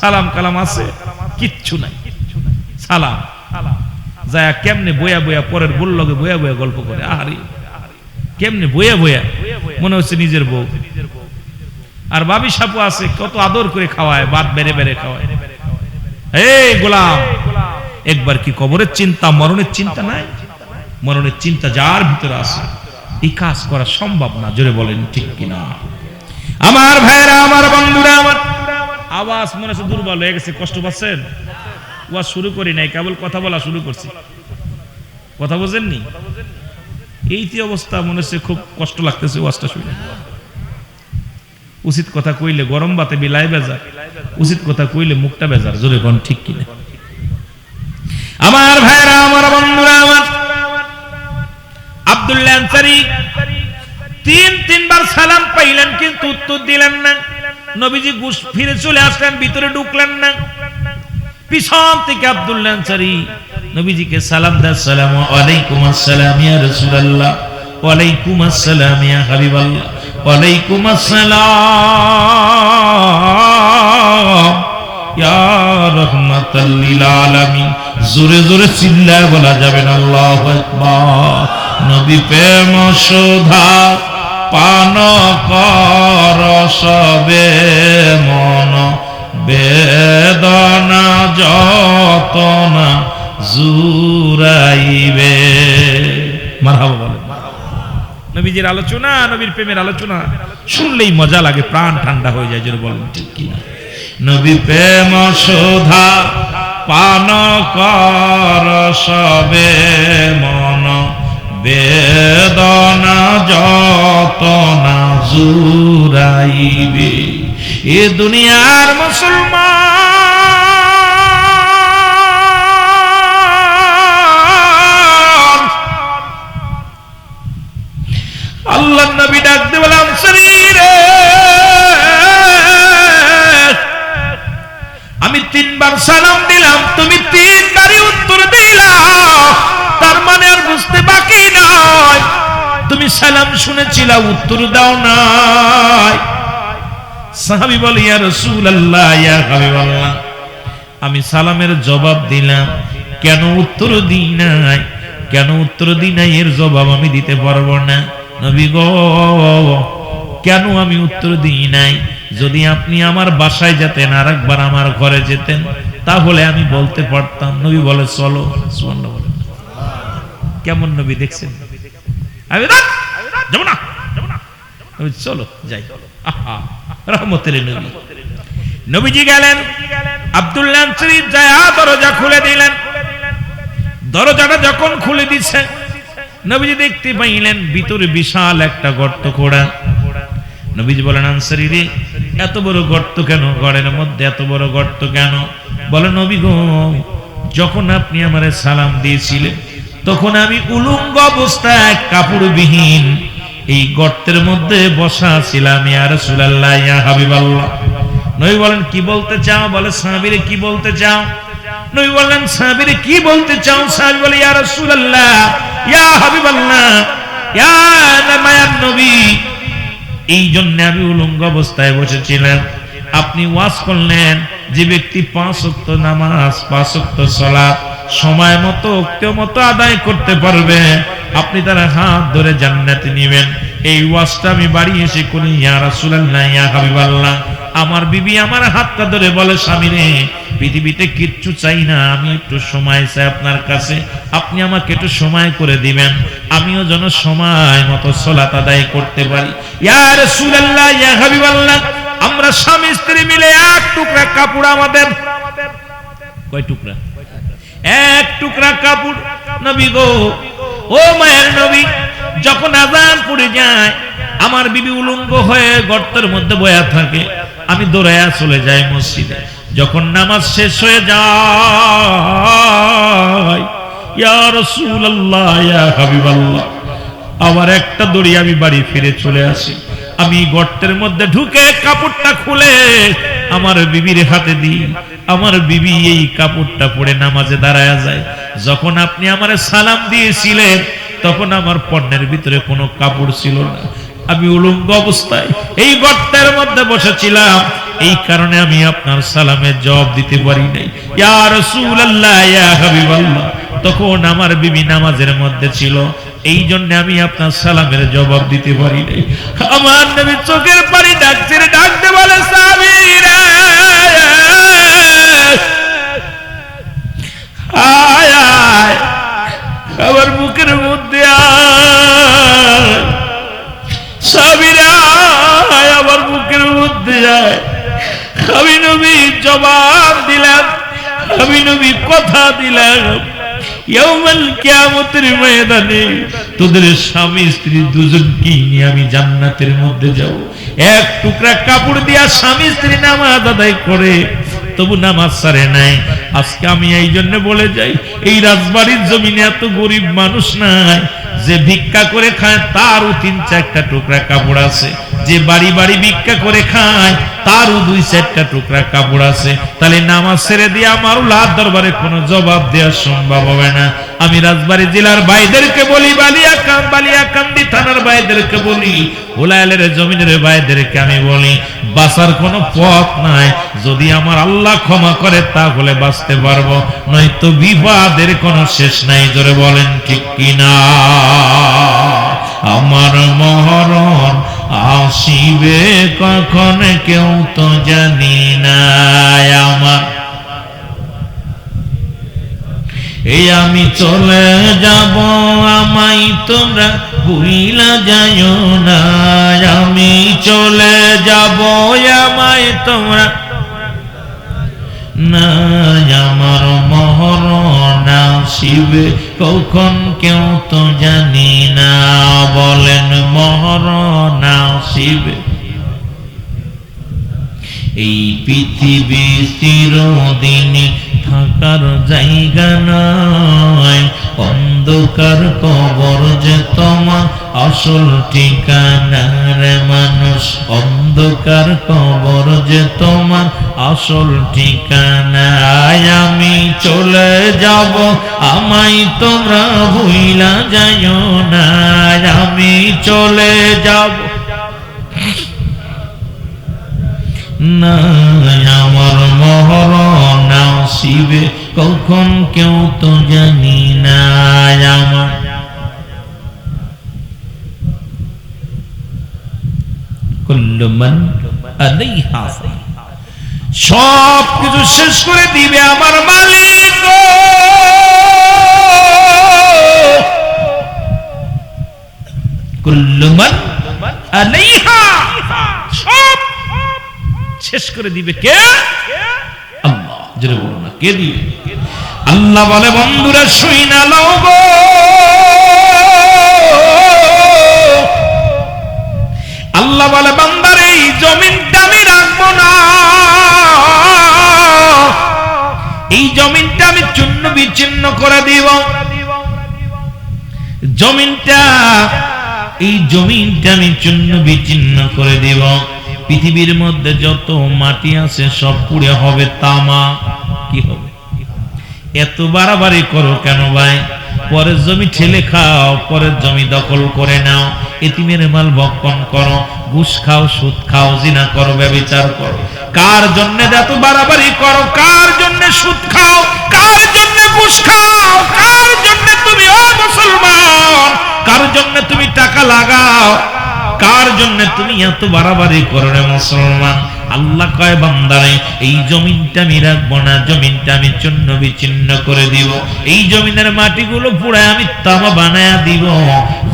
সালাম কালাম আছে, কিচ্ছু নাই। সালাম যায় কেমনে বয়া বয়া, পরের বল লগে বয়া বয়া গল্প করে, আরে কেমনে বয়া বয়া, মনে হচ্ছে নিজের বউ। আর ভাবি সাপু আছে, কত আদর করে খাওয়ায়, ভাত বেড়ে বেড়ে খাওয়ায়। এই গোলাম, একবার কি কবরের চিন্তা, মরণের চিন্তা নাই? মরণের চিন্তা যার ভিতরে আছে, এই কাজ করা সম্ভব না। জোরে বলেন ঠিক কিনা? আমার ভাইরা, আমার বন্ধুরা, আমার আওয়াজ মনে হচ্ছে দুর্বল হয়ে গেছে, কষ্ট পাচ্ছেন? ওয়াজ শুরু করি নাই, কেবল কথা বলা শুরু করছি, কথা বোঝেননি? এইটি অবস্থা, মনে হচ্ছে খুব কষ্ট লাগতেছে ওয়াজটা শুনে। উচিত কথা কইলে গরম ভাতে বিলাই বেজার, উচিত কথা কইলে মুখটা বেজার। জোরে কোন ঠিক কিনা? আমার ভাইরা, আমার বন্ধুরা, আমার আব্দুল্লাহ আনসারী তিনবার সালাম পাইলেন কিন্তু উত্তর দিলেন না। নবীজি ফিরে চলে আসলেন, ভিতরে ঢুকলেন না। পিছন থেকে আব্দুল্লাহ আনসারী নবীজিকে সালাম দেয়, আসসালামু আলাইকুম, আসসালাম ইয়া রাসূলুল্লাহ, ওয়া আলাইকুম আসসালাম ইয়া হাবিবাল্লাহ, ওয়া আলাইকুম আসসালাম ইয়া রাহমাতাল লিল আলামিন। জোরে জোরে চিল্লায় বলা যাবে না আল্লাহু আকবার। নবী প্রেম সুধা পান কর সবে মন, বেদনা যতনা জুরাইবে। মারহাবা বলেন। নবীজির আলোচনা, নবীর প্রেমের আলোচনা শুনলেই মজা লাগে, প্রাণ ঠান্ডা হয়ে যায়। যেন বলেন ঠিক কিনা? নবী প্রেম সুধা পান কর সবে মন, বেদনা যতনা জুরাইবে। এ দুনিয়ার মুসলমান, আল্লাহর নবী ডাকতে বললাম, শরীরে আমি তিনবার সালাম দিলাম, তুমি তিনবারই উত্তর দিলা। তার মানে আর বুঝতে বাকি নয়, তুমি সালাম শুনেছিলা, উত্তর দাও নাই। সাহাবী বলে, ইয়া রাসূলুল্লাহ, ইয়া হাবিবাল্লাহ, আমি সালামের জবাব দিলাম, কেন উত্তর দিই নাই? কেন উত্তর দিই নাই এর জবাব আমি দিতে পারবো না। নবী গো, কেন আমি উত্তর দিই নাই? যদি আপনি আমার বাসায় যেতেন, আর একবার আমার ঘরে যেতেন, তাহলে আমি বলতে পারতাম। নবী বলে, চলো। সুবহানাল্লাহ বলেন। কেমন নবী দেখছেন? আমি যাব না, চলো যাই। আহা, রহমতের নবী। নবীজি গেলেন, আব্দুল্লাহ আনসারী যায় দরজা খুলে দিলেন। দরজাটা যখন খুলে দিচ্ছে, নবীজি দেখতে পাইলেন ভিতরে বিশাল একটা গর্ত খোঁড়া। নবীজি বলেন, আনসারী রে, এত বড় গর্ত কেন? ঘরের মধ্যে এত বড় গর্ত কেন? বলে, নবী গো, যখন আপনি আমারে সালাম দিয়েছিলেন, তখন আমি উলঙ্গ অবস্থায় কাপড়বিহীন এই গর্তের মধ্যে বসা ছিলাম। ইয়া রাসূলুল্লাহ, ইয়া হাবিবাল্লাহ। নবী বলেন, কি বলতে চাও? বলে, সাহাবীরে কি বলতে চাও? নবী বললেন, সাহাবীরে কি বলতে চাও? সাহাবী বলে, ইয়া রাসূলুল্লাহ, ইয়া হাবিবাল্লাহ, ইয়া মায়ার নবী, এই জন্য আমি উলঙ্গ অবস্থায় বসেছিলাম। আপনি ওয়াজ করলেন যে ব্যক্তি 5 ওয়াক্ত নামাজ, 5 ওয়াক্ত সালাত সময় মতো মতো আদায় করতে পারবে, আপনি তার হাত ধরে জান্নাতে নেবেন। এই ওয়াজটা আমি বাড়ি এসে করি। ইয়া রাসূলুল্লাহ, ইয়া হাবিবাল্লাহ, আমার বিবি আমার হাতটা ধরে বলে, স্বামী রে, পৃথিবীতে কিচ্ছু চাই না, আমি একটু সময় চাই আপনার কাছে, আপনি আমাকে একটু সময় করে দিবেন, আমিও যেন সময় মতো সালাত আদায় করতে পারি। ইয়া রাসূলুল্লাহ, ইয়া হাবিবাল্লাহ, আমরা স্বামী স্ত্রী মিলে এক টুকরা কাপড়, আমাদের কয় টুকরা? এক টুকরা কাপড়। নবী গো, ও মায়ের নবী, যখন আযান পড়ে যায়, আমার বিবি উলঙ্গ হয়ে গর্তের মধ্যে বয়া থাকে, আমি দৌড়াইয়া চলে যাই মসজিদে। যখন নামাজ শেষ হয়ে যায়, ইয়া রাসূলুল্লাহ, ইয়া হাবিবাল্লাহ, আবার একটা দড়ি আমি বাড়ি ফিরে চলে আসি। আমি গর্তের মধ্যে ঢুকে কাপড়টা খুলে আমার বিবির হাতে দিই। আমার বিবি এই কাপড়টা পরে নামাজে দাঁড়ায় যায়। যখন আপনি আমারে সালাম দিয়েছিলেন, তখন আমার পণ্যের ভিতরে কোনো কাপড় ছিল না, আমি উলঙ্গ অবস্থায় এই গর্তের মধ্যে বসেছিলাম। এই কারণে আমি আপনার সালামের জবাব দিতে পারি নাই। ইয়া রাসূলুল্লাহ, ইয়া হাবিবাল্লাহ, তখন আমার বিবি নামাজের মধ্যে ছিল, এই জন্য আমি আপনার সালামের জবাব দিতে পারি নাই। আমার নবী চোখের পানি ডাকছে, ডাকতে বলে, সাহাবীরা আয় আয়, আমার বুকের মধ্যে আয়, সাহাবীরা আয়, আমার বুকের মধ্যে আয়। আমি নবী জবাব দিলাম, আমি নবী কথা দিলাম, ইয়াউমুল কিয়ামতের ময়দানে তোদের স্বামী স্ত্রী দুজনকে নিয়ে আমি জান্নাতের মধ্যে যাব। এক টুকরা কাপড় দিয়া স্বামী স্ত্রী নামাজ আদায় করে, তবু নামাজ ছাড়ে নাই। আজকে আমি এই জন্য বলে যাই, এই রাজবাড়ির জমিনে এত গরিব মানুষ নাই যে ভিক্ষা করে খায় তারও 3-4টা টুকরা কাপড় আছে, যে বাড়ি বাড়ি ভিক্ষা করে খায় তারও 2-4টা টুকরা কাপড় আছে। তাহলে নামাজ ছেড়ে দিয়ে আমার আল্লাহর দরবারে কোনো জবাব দেওয়া সম্ভব হবে না। আমি রাজবাড়ী জেলার ভাইদেরকে বলি, বালিয়াকান্দি থানার ভাইদেরকে বলি, উলাইলের জমিনের ভাইদেরকে আমি বলি, বাঁচার কোনো পথ নাই। যদি আমার আল্লাহ ক্ষমা করে তাহলে বাঁচতে পারবো, নয়তো বিপদের কোনো শেষ নাই। জোরে বলেন ঠিক কিনা? আমার মরণ আসিবে কখন কেউ তো জানি না। আমার এই আমি চলে যাব, আমায় তোমরা ভুইলা যাইও না। আমি চলে যাব, আমায় তোমরা না। আমার মরণ আসিবে কখন কেউ তো জানি না। বলেন মরণ আসিবে। এই পৃথিবী চিরদিন থাকার জায়গা নয়, অন্ধকার কবর যে তোমার আসল ঠিকানা রে মানুষ। অন্ধকার কবর যে তোমার আসল ঠিকানা। আমি চলে যাব, আমায় তোমরা ভুইলা যাইও না। আমি চলে যাব না। আমার মরণ আসিবে কখন কেউ তো জানি না। আমার কুল্লু মান আলাইহা ফান, সব কিছু শেষ করে দিবে আমার মালিক। কুল্লু মান আলাইহা, সব শেষ করে দিবে কে? আল্লাহ। জোরে বলুন না, কে দিবে? আল্লাহ বলে, বন্ধুরা শুইনা লও গো, আল্লাহ বলে বান্দার এই জমিনটা আমি রাখবো না। এই জমিনটা আমি চূর্ণ বিচ্ছিন্ন করে দিব। জমিনটা, এই জমিনটা আমি চূর্ণ বিচ্ছিন্ন করে দিব। পৃথিবীর মধ্যে যত মাটি আছে সব পুড়ে হবে তামা। কি হবে? এত বাড়াবাড়ি করো কেন ভাই? পরের জমি ঠেলে খাও, পরের জমি দখল করে নাও, এতিমের মাল ভক্ষণ করো, ঘুষ খাও, সুদ খাও, জিনা করো, ব্যভিচার করো। কার জন্য এত বাড়াবাড়ি করো? কার জন্য সুদ খাও? কার জন্য ঘুষ খাও? কার জন্য তুমি, ও মুসলমান, কার জন্য তুমি টাকা লাগাও? কার জন্য তুমি এত বাড়াবাড়ি করো রে মুসলমান? আল্লাহ কয় বান্দারে এই জমিনটা আমি রাখবো না, জমিনটা আমি চূর্ণ বিচ্ছিন্ন করে দিব। এই জমিনের মাটিগুলো পুড়ে আমি তামা বানায়া দিব,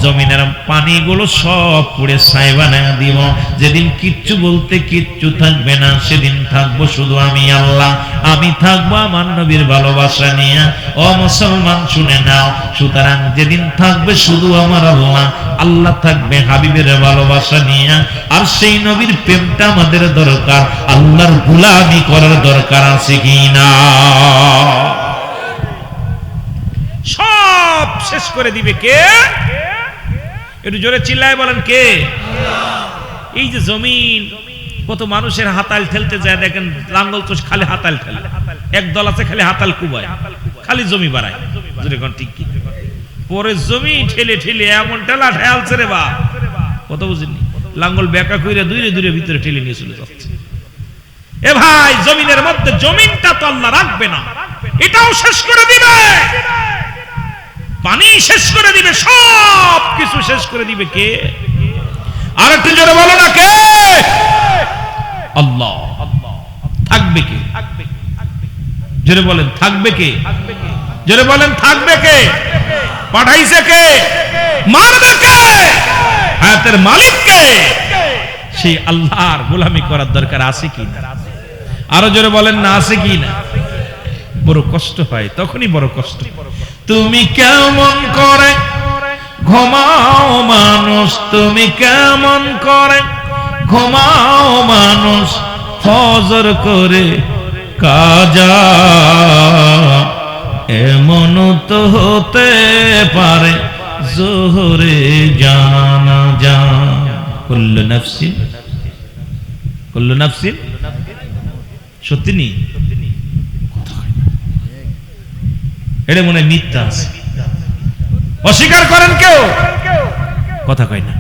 জমিনের পানিগুলো সব পুড়ে ছাই বানায়া দিব। যেদিন কিচ্ছু বলতে কিচ্ছু থাকবে না, সেদিন থাকবো শুধু আমি আল্লাহ। আমি থাকবো আমার নবীর ভালোবাসা নিয়ে। ও মুসলমান শুনে নাও, সুতরাং যেদিন থাকবে শুধু আমার আল্লাহ, আল্লাহ থাকবে হাবিবের ভালোবাসা নিয়ে। আর সেই নবীর প্রেমটা আমাদের দরকার, আল্লাহর গোলামি করার দরকার আছে কি না? সব শেষ করে দিবে কে? একটু জোরে চিল্লায় বলেন কে? এই যে জমিন, কত মানুষের হাতাল ঠেলতে যায়, দেখেন লাঙ্গল তো খালি হাতাল ঠেলে, একদল আছে খালি হাতাল কুবায়, খালি জমি বাড়ায়। ঠিক কি? পরে জমি ঠেলে ঠেলে এমন ঠেলা ঠেলছে রে বা, কত বুঝেননি? লাঙ্গল বেকা কইরা দূরে দূরে ভিতরে ঠেলে নিয়ে চলে যাচ্ছে। এ ভাই, জমিনের মধ্যে জমিনটা তো আল্লাহ রাখবে না, এটাও শেষ করে দিবে, পানি শেষ করে দিবে, সব কিছু শেষ করে দিবে কে? আর একটু জোরে বলো না কে? আল্লাহ। থাকবে কে? জোরে বলেন থাকবে কে? জোরে বলেন থাকবে কে? পাঠাইছে কে? মারবে কে? হায়াতের মালিক কে? সেই আল্লাহর গোলামি করার দরকার আছে কি না? আরো জোরে বলেন না, আছে কি না? বড় কষ্ট হয়, তখনই বড় কষ্ট। তুমি কেমন করে ঘুমাও মানুষ, তুমি কেমন করে ঘুমাও মানুষ, ফজর করে কাজা এমন তো হতে পারে জোহরে জানাজা। কুল্লু নাফসিন সত্যি নি এটা মনে মিথ্যা আছে, অস্বীকার করেন কেউ, কথা কয় না।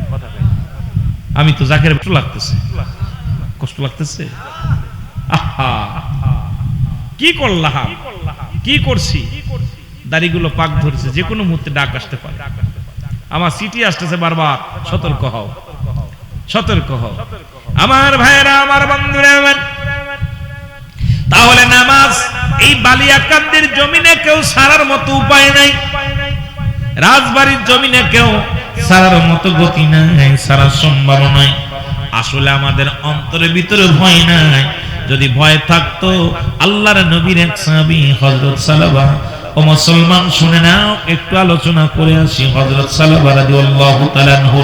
আমি তো জাকের কষ্ট লাগতেছে, কষ্ট লাগতেছে। আহা কি করলাম, কি করছি, দাড়িগুলো পাক ধরছে, যে কোনো মুহূর্তে ডাক আসতে পারে। আমার সিটি আসতেছে বারবার, সতর্ক হও, সতর্ক হও আমার ভাইয়েরা, আমার বন্ধুরা। তাহলে নামাজ এই বালিয়াকান্দির জমিনে কেউ সারার মতো উপায় নাই, রাজবাড়ির জমিনে কেউ সারার মতো গতি নাই, সারার সম্ভাবনা নাই। আসলে আমাদের অন্তরের ভিতরে ভয় নাই। যদি ভয় থাকতো আল্লাহর নবীর এক সাহাবী হযরত সালাবা, ও মুসলমান শুনে নাও, একটু আলোচনা করে আসি। হযরত সালাবা রাদিয়াল্লাহু তাআলা আনহু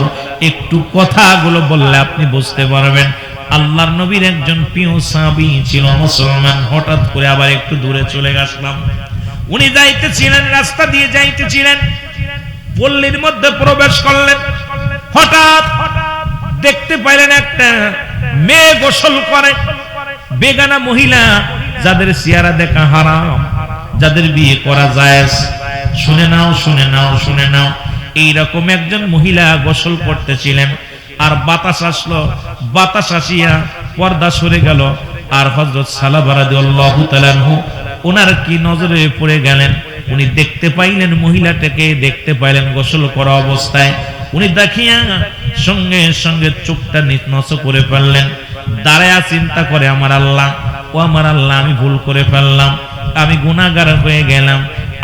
একটু কথাগুলো বললে আপনি বুঝতে পারবেন। আল্লাহর নবীর একজন প্রিয় সাহাবী ছিল মুসলমান। হঠাৎ করে আবার একটু দূরে চলে গেলাম। উনি যাইতেছিলেন, রাস্তা দিয়ে যাইতেছিলেন, পল্লীর মধ্যে প্রবেশ করলেন। হঠাৎ দেখতে পাইলেন একটা মেয়ে গোসল করে। বেগানা মহিলা, যাদের চেহারা দেখা হারাম, যাদের বিয়ে করা জায়েজ। শুনে নাও, শুনে নাও, শুনে নাও, এইরকম একজন মহিলা গোসল করতেছিলেন। আর বাতাস আসলো, বাতাস আসিয়া পর্দা সরে গেল। আর হযরত সালাবা রাদিয়াল্লাহু তাআলা আনহু ওনার কি নজরে পড়ে গেলেন। উনি দেখতে পাইলেন মহিলাটাকে, দেখতে পাইলেন গোসল করা অবস্থায়। উনি দেখিয়া সঙ্গে সঙ্গে চোখটা নিচনচ করে ফেললেন। দাঁড়ায়া চিন্তা করে, আমার আল্লাহ, ও আমার আল্লাহ, আমি ভুল করে ফেললাম, আমি গুনাহগার হয়ে গেলাম।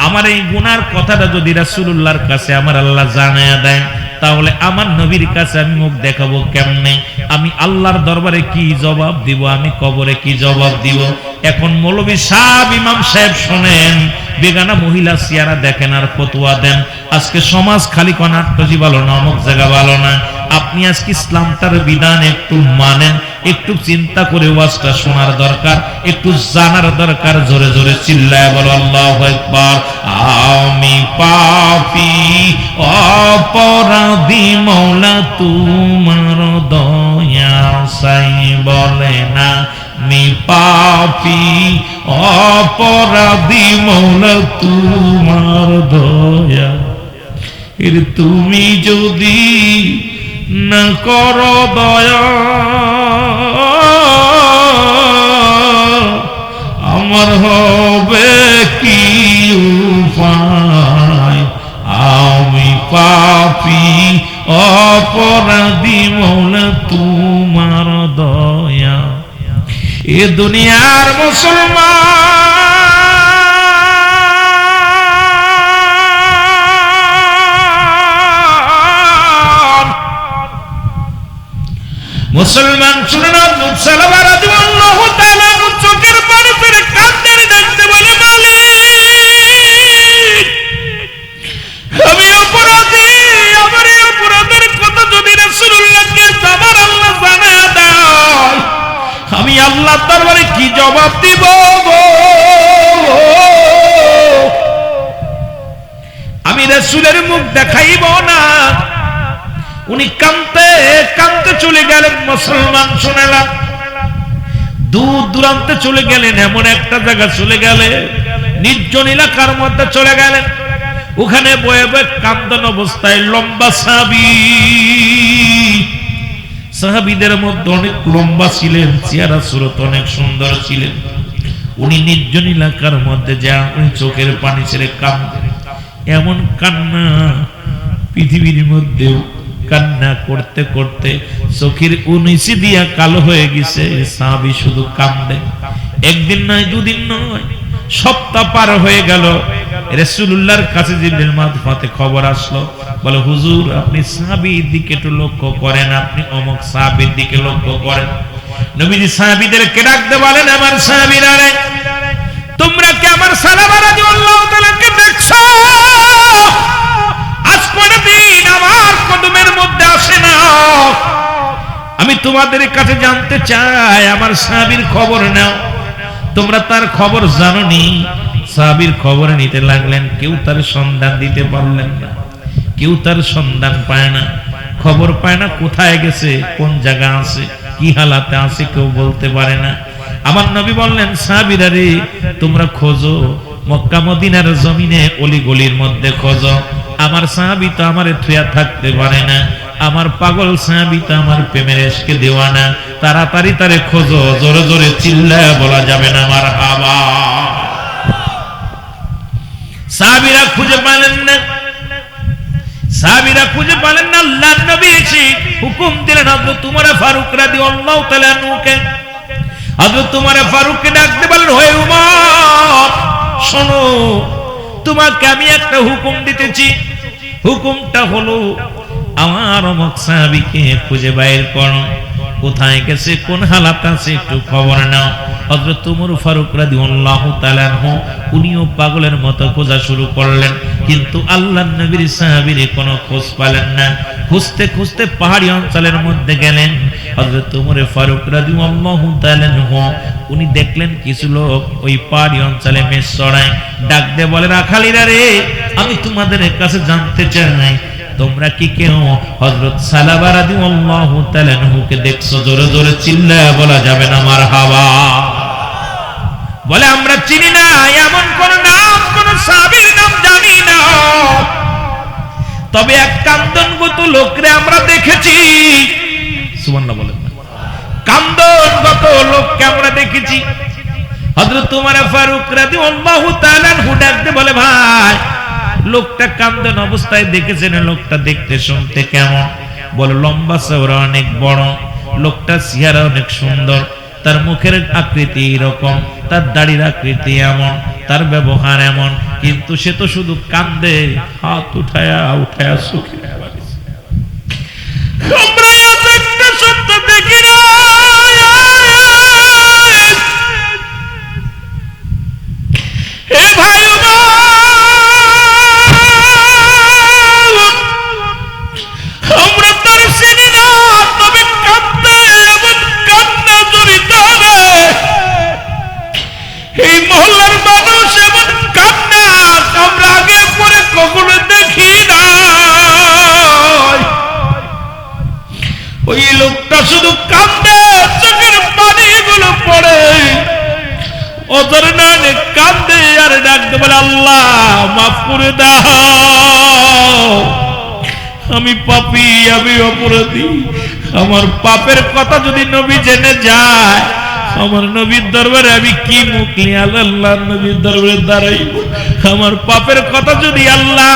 আমার এই গুনার কথাটা যদি রাসূলুল্লাহর কাছে আমার আল্লাহ জানায়া দেয়, তাহলে আমার নবীর কাছে আমি মুখ দেখাবো কেমনে? আমি আল্লাহর দরবারে কি জবাব দিব? আমি কবরে কি জবাব দিব? এখন মৌলভী সাহেব, ইমাম সাহেব শোনেন, বেগানা মহিলা চেহারা দেখেন আর ফতোয়া দেন। আজকে সমাজ খালি কনাট্টজি ভালো না, অমুক জায়গা ভালো না। আপনি আজকে ইসলামটার বিধান একটু মানেন, একটু চিন্তা করে ওয়াজটা শোনার দরকার, একটু জানার দরকার। জোরে জোরে চিল্লায় বলো আল্লাহু আকবার। আমি পাপী অপরাধী, মওলা তোমার দয়া চাই, বলে না আমি পাপী অপরাধী, মওলা তোমার দয়া। এর তুমি যদি না করো দয়া, আমার হবে কি উপায়? আমি পাপী অপরাধী, মওলা তোমার দয়া। এ দুনিয়ার মুসলমান শুনে না, সালাবা রাদিয়াল্লাহু তাআলা চোখের পানি ফেলে কাঁদতে দেখতে বলে, মালিক, আমি অপরাধী, আমার এই অপরাধের কথা যদি রাসূলুল্লাহকে আমার আল্লাহ জানায় দেয়, আমি আল্লাহর দরবারে কি জবাব দিব গো? আমি রাসূলের মুখ দেখাইব না। উনি কাঁদতে কাঁদতে চলে গেলেন। মুসলমান শুনেলাম, দূর দূরান্তে চলে গেলেন, এমন একটা জায়গা চলে গেলেন, নির্জন এলাকার মধ্যে চলে গেলেন। ওখানে বয়ে বয়ে কান্দন অবস্থায় লম্বা সাহাবী, সাহাবীদের মধ্যে অনেক লম্বা ছিলেন, চেহারা সুরত অনেক সুন্দর ছিলেন। উনি নির্জন এলাকার মধ্যে যা উনি চোখের পানি ছেড়ে কাঁদেন। এমন কান্না পৃথিবীর মধ্যেও কান্না করতে করতে চোখের উনিশি দিয়া কালো হয়ে গেছে। সাহাবী শুধু কান্দে। একদিন নয়, দুদিন নয়, সপ্তাহ পার হয়ে গেল। রাসূলুল্লাহর কাছে জিবরিল মারফতে খবর আসলো, বলে হুজুর, আপনি সাহাবীর দিকে একটু লক্ষ্য করেন, আপনি অমুক সাহাবীর দিকে লক্ষ্য করেন। নবীজি সাহাবীদেরকে ডাকতে বলেন, আমার সাহাবীরা রে, তোমরা কি আমার সালাবা রাদিয়াল্লাহু তাআলাকে দেখছো? আজ কোনদিন আমার কদমের মধ্যে আসে না। আমি তোমাদের কাছে জানতে চাই, আমার সাহাবীর খবর নাও। তোমরা তার খবর জানোনি? সাহাবীর খবর নিতে লাগলেন, কেউ তার সন্ধান দিতে পারলেন না, কেউ তার সন্ধান পায় না, খবর পায় না, কোথায় গেছে, কোন জায়গা আছে, কি হালাতে আছে, কেউ বলতে পারে না। আমার নবী বললেন, সাহাবীরা রে, তোমরা খোঁজো, মক্কা মদিনার জমিনে অলি গলির মধ্যে খোঁজো। আমার সাহাবী তো আমারে থুয়া থাকতে পারে না, আমার পাগল সাহাবী তো আমার প্রেমের এশকে দেওয়ানা, তাড়াতাড়ি তারে খোঁজো, জোরে জোরে চিল্লায়া বলা যাবে না মারহাবা। সাহাবীরা খুঁজে পেলেন না, সাহাবীরা খুঁজে পেলেন না। আল্লাহর নবী এসে হুকুম দিলেন হযরত উমর ফারুক রাদিয়াল্লাহু তাআলা আনহুকে। হযরত উমর ফারুককে ডাকতে বললেন, হে উমর, শোনো, তোমাকে আমি একটা হুকুম দিতেছি। হুকুমটা হলো, আমার অমুক সাহাবীকে খুঁজে বাইর করো, কোথায় গেছে, কোন হালাত আছে, একটু খবর নাও। হযরত উমর ফারুক রাদিয়াল্লাহু তাআলা আনহু উনিও পাগলের মতো খোঁজা শুরু করলেন, কিন্তু আল্লাহর নবীর সাহাবীর কোনো খোঁজ পেলেন না। খুঁজতে খুঁজতে পাহাড়ি অঞ্চলের মধ্যে গেলেন। হযরত উমর ফারুক রাদিয়াল্লাহু তাআলা আনহু উনি দেখলেন কিছু লোক ওই পাহাড়ি অঞ্চলে মেষ চড়ায়। ডাক দিয়ে বলে, রাখালিরা রে, আমি তোমাদের কাছে জানতে চাই, তোমরা কি কেউ হযরত সালাবা রাদিয়াল্লাহু তাআলা আনহুকে দেখছো? জোরে জোরে চিল্লায়া বলা যাবে না মারহাবা। বলে, আমরা চিনি না, এমন কোন নাম, কোন সাহাবীর নাম জানি না, তবে এক কান্দনগত লোকরে আমরা দেখেছি। সুবহানাল্লাহ বলেন না? কান্দনগত লোককে আমরা দেখেছি। হযরত উমর ফারুক রাদিয়াল্লাহু তাআলা আনহু ডাকতে বলে, ভাই, লোকটা কান্দন অবস্থায় দেখেছেন, লোকটা দেখতে শুনতে কেমন? বলে, লম্বা চওড়া, অনেক বড়, লোকটা চেহারা অনেক সুন্দর, তার মুখের আকৃতি এরকম, তার দাড়ির আকৃতি এমন, তার ব্যবহার এমন, কিন্তু সে তো শুধু কান্দে, হাত উঠায়া উঠায়া সুখী। আমরা একটা সত্য দেখি না। হে ভাই, আমরা তার চিনি না, তবে কান্দে, এমন কান্না জড়িত রে। এই মহল্লার মানুষ এমন কান্না আমরা আগে পরে কখনো দেখি না। ওই লোকটা শুধু কান্দে, চোখের পানিগুলো পড়ে, ওদের নামে কান্দে আর ডাকতে বলে, আল্লাহ মাফ করে দাও, আমি পাপী, আমি অপরাধী, আমার পাপের কথা যদি নবী জেনে যায়, আমার নবীর দরবারে আমি কি মুখ নিয়ে আল্লাহর নবীর দরবারে দাঁড়াইব? আমার পাপের কথা যদি আল্লাহ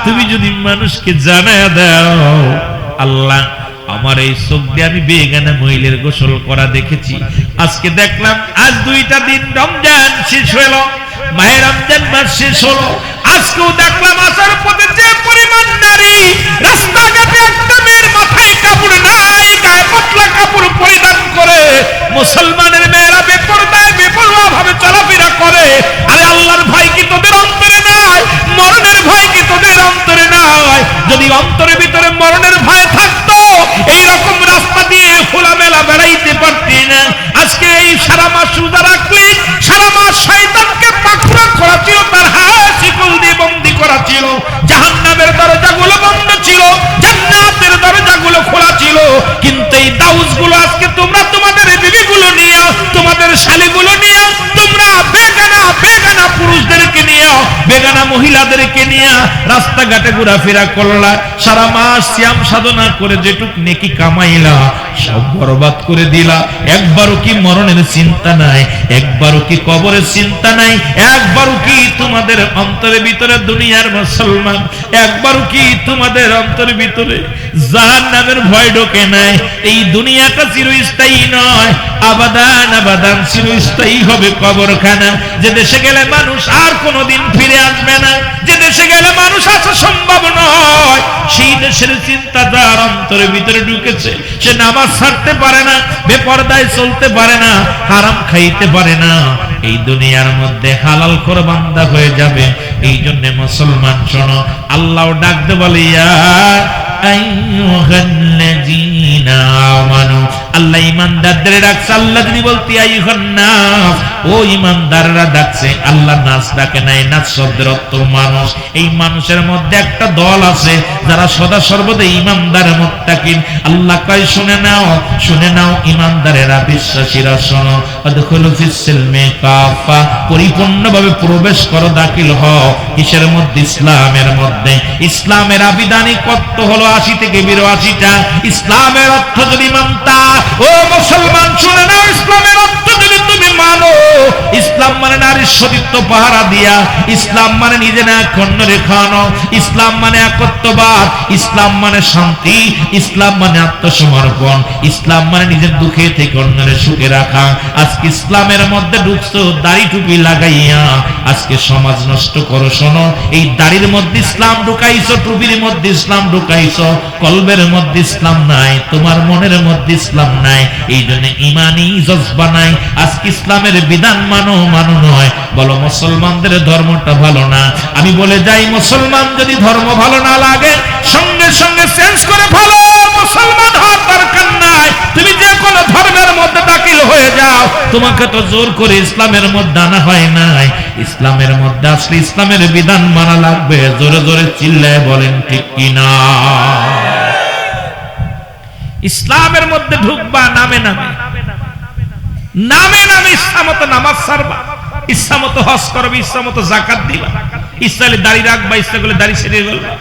তুমি যদি মানুষকে জানায় দাও, আল্লাহ আমার এই চোখ দিয়ে আমি বেগানা মহিলার গোসল করা দেখেছি। আজকে দেখলাম, আজ 2টা দিন রমজান শেষ হলো, মাহে রমজান মাস শেষ হলো, আজকেও দেখলাম আসার পথে যে পরিমাণ নারী রাস্তাঘাটে, একটা মেয়ের মাথায় কাপড় নাই, গায়ে পাতলা কাপড় পরিধান করে মুসলমানের মেয়েরা বেপরদায় বেপরোয়া ভাবে চলাফেরা করে। আরে আল্লাহর ভয় কি তোদের অন্তরে নাই? মরণের ভয় কি তোদের অন্তরে নাই? যদি অন্তরের ভিতরে মরণের ভয় থাকতো, এইরকম রাস্তা দিয়ে খোলামেলা বেড়াইতে পারতি না। আজকে এই সারা মাস রোজা রাখলি, সারা মাস শয়তানকে পাকড়া করা ছিল, তার হাত শিকল দিয়ে বন্দী করা ছিল, জাহান্নামের দরজাগুলো বন্ধ ছিল, জান্নাতের দরজাগুলো খোলা ছিল। কিন্তু এই দাউসগুলো আজকে তোমরা তোমাদের বিবিগুলো নিয়ে, তোমাদের শালীগুলো নিয়ে, তোমরা বেগানা বেগানা পুরুষদেরকে নিয়ে, বেগানা মহিলাদেরকে নিয়ে রাস্তাঘাটে ঘোরাফেরা করলা, সারা মাস সিয়াম সাধনা করে যেটুক নেকি কামাইলা সব বরবাদ করে দিলা। একবারও কি মরণের চিন্তা নাই? একবারও কি কবরের চিন্তা নাই? একবারও কি তোমাদের অন্তরের ভিতরে দুনিয়ার মুসলমান, একবারও কি তোমাদের অন্তরের ভিতরে জাহান্নামের ভয় ঢোকে নাই? এই দুনিয়াটা চিরস্থায়ী নয়, আবাদান আবাদান চিরস্থায়ী হবে কবরখানা। যে দেশে গেলে মানুষ আর কোনোদিন ফিরে আসবে না, যে দেশে গেলে মানুষ আসা সম্ভব নয়, সেই দেশের চিন্তা যার অন্তরের ভিতরে ঢুকেছে, সে নামাজ ছাড়তে পারে না, বেপরদায় চলতে পারে না, হারাম খাইতে পারে না, এই দুনিয়ার মধ্যে হালাল করে বান্দা হয়ে যাবে। এই জন্য মুসলমান শোনো, আল্লাহ ডাকতে বলে, ইয়া আইয়ুহাল্লাযীনা আমানু আল্লাহ ঈমানদারদের ডাকছে। আল্লাহ যদি বলতে আইয়ুহান নাস, ও ঈমানদাররা ডাকছে, আল্লাহ নাস ডাকে নাই। নাস শব্দের অর্থ মানুষ। এই মানুষের মধ্যে একটা দল আছে যারা সদা সর্বদা ঈমানদার মুত্তাকিন। আল্লাহ কয় শুনে নাও ঈমানদারেরা, বিশ্বাসীরা শোনো, আদখুলু ফিস সিলমি কাফা, পরিপূর্ণভাবে প্রবেশ করো, দাখিল হও কিসের মধ্যে? ইসলামের মধ্যে। ইসলামের আবিধানিক অর্থ হলো 80 থেকে 82টা। ইসলামের অর্থ যদি মানতা, ও মুসলমান শুনে নাও, ইসলামের অর্থ যদি তুমি মানো, ইসলাম মানে নারীর সতীত্ব পাহারা দিয়া, ইসলাম মানে নিজে না খণ্ড রেখানো, ইসলাম মানে একত্ববাদ, ইসলাম মানে শান্তি, ইসলাম মানে আত্মসমর্পণ, ইসলাম মানে নিজের দুঃখে থেকে অন্যের সুখে রাখা। আজকে ইসলামের মধ্যে ঢুকছো দাড়ি টুপি লাগাইয়া, আজকে সমাজ নষ্ট করো। শোনো, এই দাড়ির মধ্যে ইসলাম ঢুকাইছো, টুপির মধ্যে ইসলাম ঢুকাইছো, কলবের মধ্যে ইসলাম নাই, তোমার মনের মধ্যে ইসলাম নাই। এই জন্য ইমানি জজবা নাই। আজকে ইসলামের বিধান মানো নয়, বলো মুসলমানদের ধর্মটা ভালো না। আমি বলে যাই, মুসলমান যদি ধর্ম ভালো না লাগে, সঙ্গে সঙ্গে চেঞ্জ করে ভালো মুসলমান হওয়ার দরকার নাই। তুমি যে কোনো ধর্মের মধ্যে দাখিল হয়ে যাও, তোমাকে তো জোর করে ইসলামের মধ্যে আনা হয় নাই। ইসলামের মধ্যে আসলে ইসলামের বিধান মানা লাগবে। জোরে জোরে চিল্লায় বলেন ঠিক কিনা? ইসলামের মধ্যে ঢুকবা নামে নামে ইচ্ছা মতো নামাজ ছাড়বা, ইচ্ছা মতো হজ করবে, ইচ্ছা মতো যাকাত দিবা, ইচ্ছা হলে দাড়ি রাখবা, ইচ্ছা করলে দাড়ি ছেড়ে ফেলবা।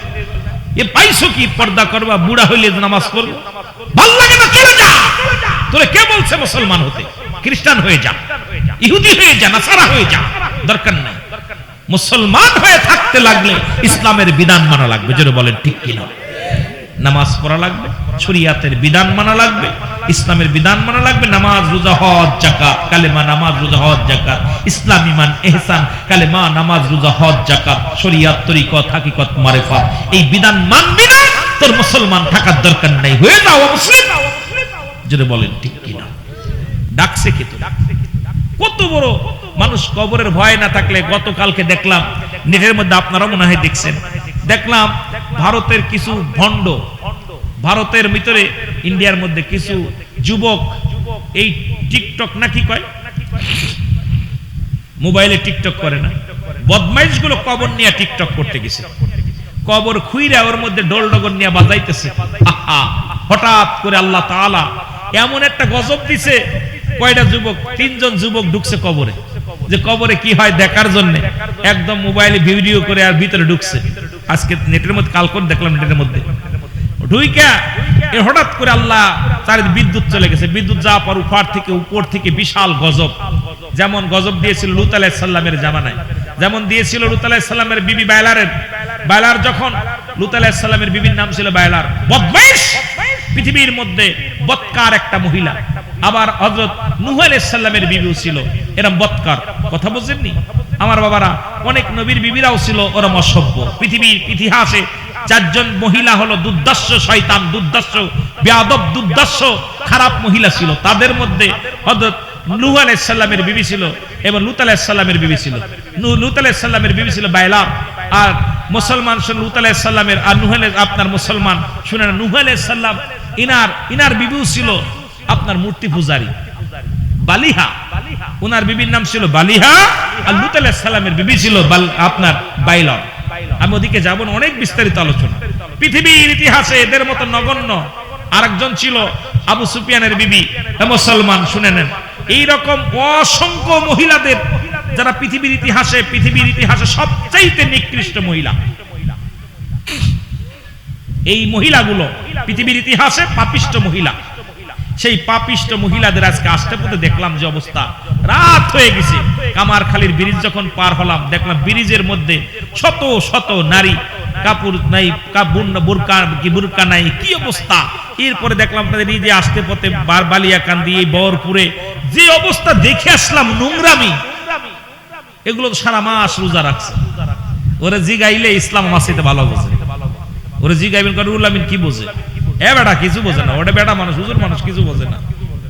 এ পাইছো কি? পর্দা করবা, বুড়া হইলে নামাজ পড়বো, ভাল লাগে না চলে যা। তোরে কে বলছে মুসলমান হতে? খ্রিস্টান হয়ে যা, ইহুদি হয়ে যা, নাসারা হয়ে যা, দরকার নাই। মুসলমান হয়ে থাকতে লাগলে ইসলামের বিধান মানা লাগবে। যেটা বলেন ঠিক কিনা? নামাজ পড়া লাগবে, শরীয়তের বিধান মানা লাগবে, ইসলামের বিধান মানা লাগবে। নামাজ, রোজা, হজ, যাকাত, কালেমা, নামাজ, রোজা, হজ, যাকাত, ইসলাম, ঈমান, ইহসান, কালেমা, নামাজ, রোজা, হজ, যাকাত, শরীয়ত, তরিকত, হাকিকত, মারিফাত। এই বিধান মানবি না, তোর মুসলমান থাকার দরকার নাই, হয়ে যাও মুসলিম। যেটা বলেন ঠিক কিনা? ডাকছে কে? তো কত বড় মানুষ কবরের ভয় না থাকলে। গতকালকে দেখলাম নেটের মধ্যে, আপনারা মনে হয় দেখছেন, দেখলাম ভারতের কিছু ভণ্ড, ভারতের ভিতরে ইন্ডিয়ার মধ্যে কিছু যুবক এই টিকটক নাকি কয়, মোবাইলে টিকটক করে না, বদমাইশ গুলো কবর নিয়ে টিকটক করতে গেছে। কবর খুইরা ওর মধ্যে ডোল ডগর নিয়ে বাজাইতেছে। হঠাৎ করে আল্লাহ তাআলা এমন একটা গজব দিছে, কয়টা যুবক, 3 জন যুবক ঢুকছে কবরে। যে কবরে কি হয় দেখার জন্য একদম মোবাইলে ভিডিও করে আর ভিতরে ঢুকছে। আজকে নেটের মধ্যে, কাল করে দেখলাম নেটের মধ্যে ঢুইকা, হঠাৎ করে আল্লাহ চারিদিকে বিদ্যুৎ চলে গেছে। বিদ্যুৎ যাওয়ার পর উপর থেকে বিশাল গজব, যেমন গজব দিয়েছিল লূত আলাইহিস সালামের জামানায়, যেমন দিয়েছিল লূত আলাইহিস সালামের বিবি বায়লার। যখন লূত আলাইহিস সালামের বিবির নাম ছিল বায়লার, বদমাইশ, পৃথিবীর মধ্যে বদকার একটা মহিলা। আবার হযরত নূহ আলাইহিস সালামের বিবিও ছিল এরকম বদকার। কথা বুঝেননি আমার বাবারা? অনেক নবীর বিবিরাও ছিল ওরম অসভ্য। পৃথিবীর ইতিহাসে 4 জন মহিলা হলো দুর্দর্শ শয়তান, দুর্দর্শ বেয়াদব, দুর্দর্শ খারাপ মহিলা ছিল। তাদের মধ্যে হযরত নূহ আলাইহিস সালামের বিবি ছিল এবং লূত আলাইহিস সালামের বিবি ছিল। লূত আলাইহিস সালামের বিবি ছিল বায়লার। আর মুসলমান শুনে লূত আলাইহিস সালামের, আর নূহ আলাইহিস, আপনার মুসলমান শুনেন নূহ আলাইহিস সালাম ইনার বিবিও ছিল আপনার মূর্তি পূজারী, বালিহা। উনার বিবির নাম ছিল বালিহা, আর লূত আলাইহিস সালামের বিবি ছিল আপনার বাইলর। আমি ওদিকে যাব না, অনেক বিস্তারিত আলোচনা। পৃথিবীর ইতিহাসে এদের মতো নগণ্য আরেকজন ছিল আবু সুফিয়ানের বিবি, মুসলমান শুনে নেন। এইরকম অসংখ্য মহিলাদের, যারা পৃথিবীর ইতিহাসে সবচাইতে নিকৃষ্ট মহিলা। এই মহিলাগুলো পৃথিবীর ইতিহাসে পাপিষ্ট মহিলা। সেই পাপিষ্ট মহিলাদের আজকে আসতে পথে দেখলাম যে অবস্থা। রাত হয়ে গেছে, কামারখালীর ব্রিজ যখন পার হলাম, দেখলাম ব্রিজের মধ্যে শত শত নারী, কাপড় নাই, বুরকা নাই, কি অবস্থা। এরপরে দেখলাম আপনাদের এই যে আসতে পথে বালিয়াকান্দি, এই বহরপুরে যে অবস্থা দেখে আসলাম, নোংরামি। এগুলো সারা মাস রোজা রাখছে। ওরে জিগাইলে ইসলাম মাসিতে ভালো বোঝে, ওরে জিগাইবেন রুল আমিন কি বোঝে? এ বেটা কিছু বোঝে না, ওটা বেটা মানুষ, হুজুর মানুষ, কিছু বোঝে না।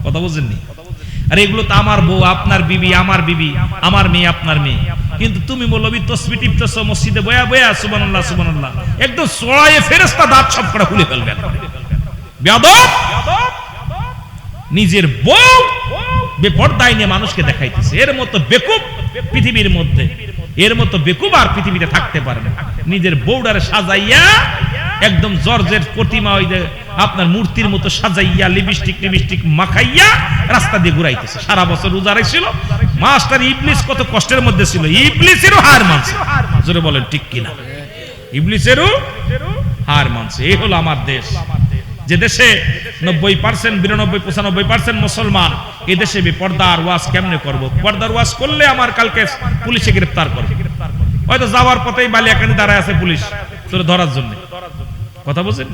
কথা বোঝেননি? আর এগুলো তো আমার বউ, আপনার বিবি, আমার বিবি, আমার মেয়ে, আপনার মেয়ে। কিন্তু তুমি মৌলবী তসবিহ টিপতেছো মসজিদে বয়া বয়া, সুবহানাল্লাহ সুবহানাল্লাহ, একদম সোড়ায়ে ফেরেশতা দাঁত সব কটা খুলে ফেলবে। বেয়াদব! নিজের বউ বেপরদায় নিয়ে মানুষকে দেখাইতেছে। এর মতো বেকুব পৃথিবীর মধ্যে, এর মতো বেকুব আর পৃথিবীতে থাকতে পারে না। নিজের বউডারে সাজাইয়া একদম জর্জের প্রতিমা, ওই যে আপনার মূর্তির মতো সাজাইয়া লিপস্টিক মাখাইয়া রাস্তা দিয়ে ঘুরাইতেছে। সারা বছর রোজা রাখছিল। মাস্টার ইবলিস কত কষ্টের মধ্যে ছিল, ইবলিসেরও হার মানছে। জোরে বলেন ঠিক কিনা? ইবলিসেরও হার মানছে। এই হলো আমার দেশ, যে দেশে 90%, 92%, 95% মুসলমান। এই দেশে পর্দার ওয়াজ কেমনে করব? পর্দার ওয়াজ করলে আমার কালকে পুলিশে গ্রেফতার করবে। হয়তো যাওয়ার পথেই বালিয়াকানি দাঁড়ায় আছে পুলিশ তোরে ধরার জন্য। কথা বুঝেন?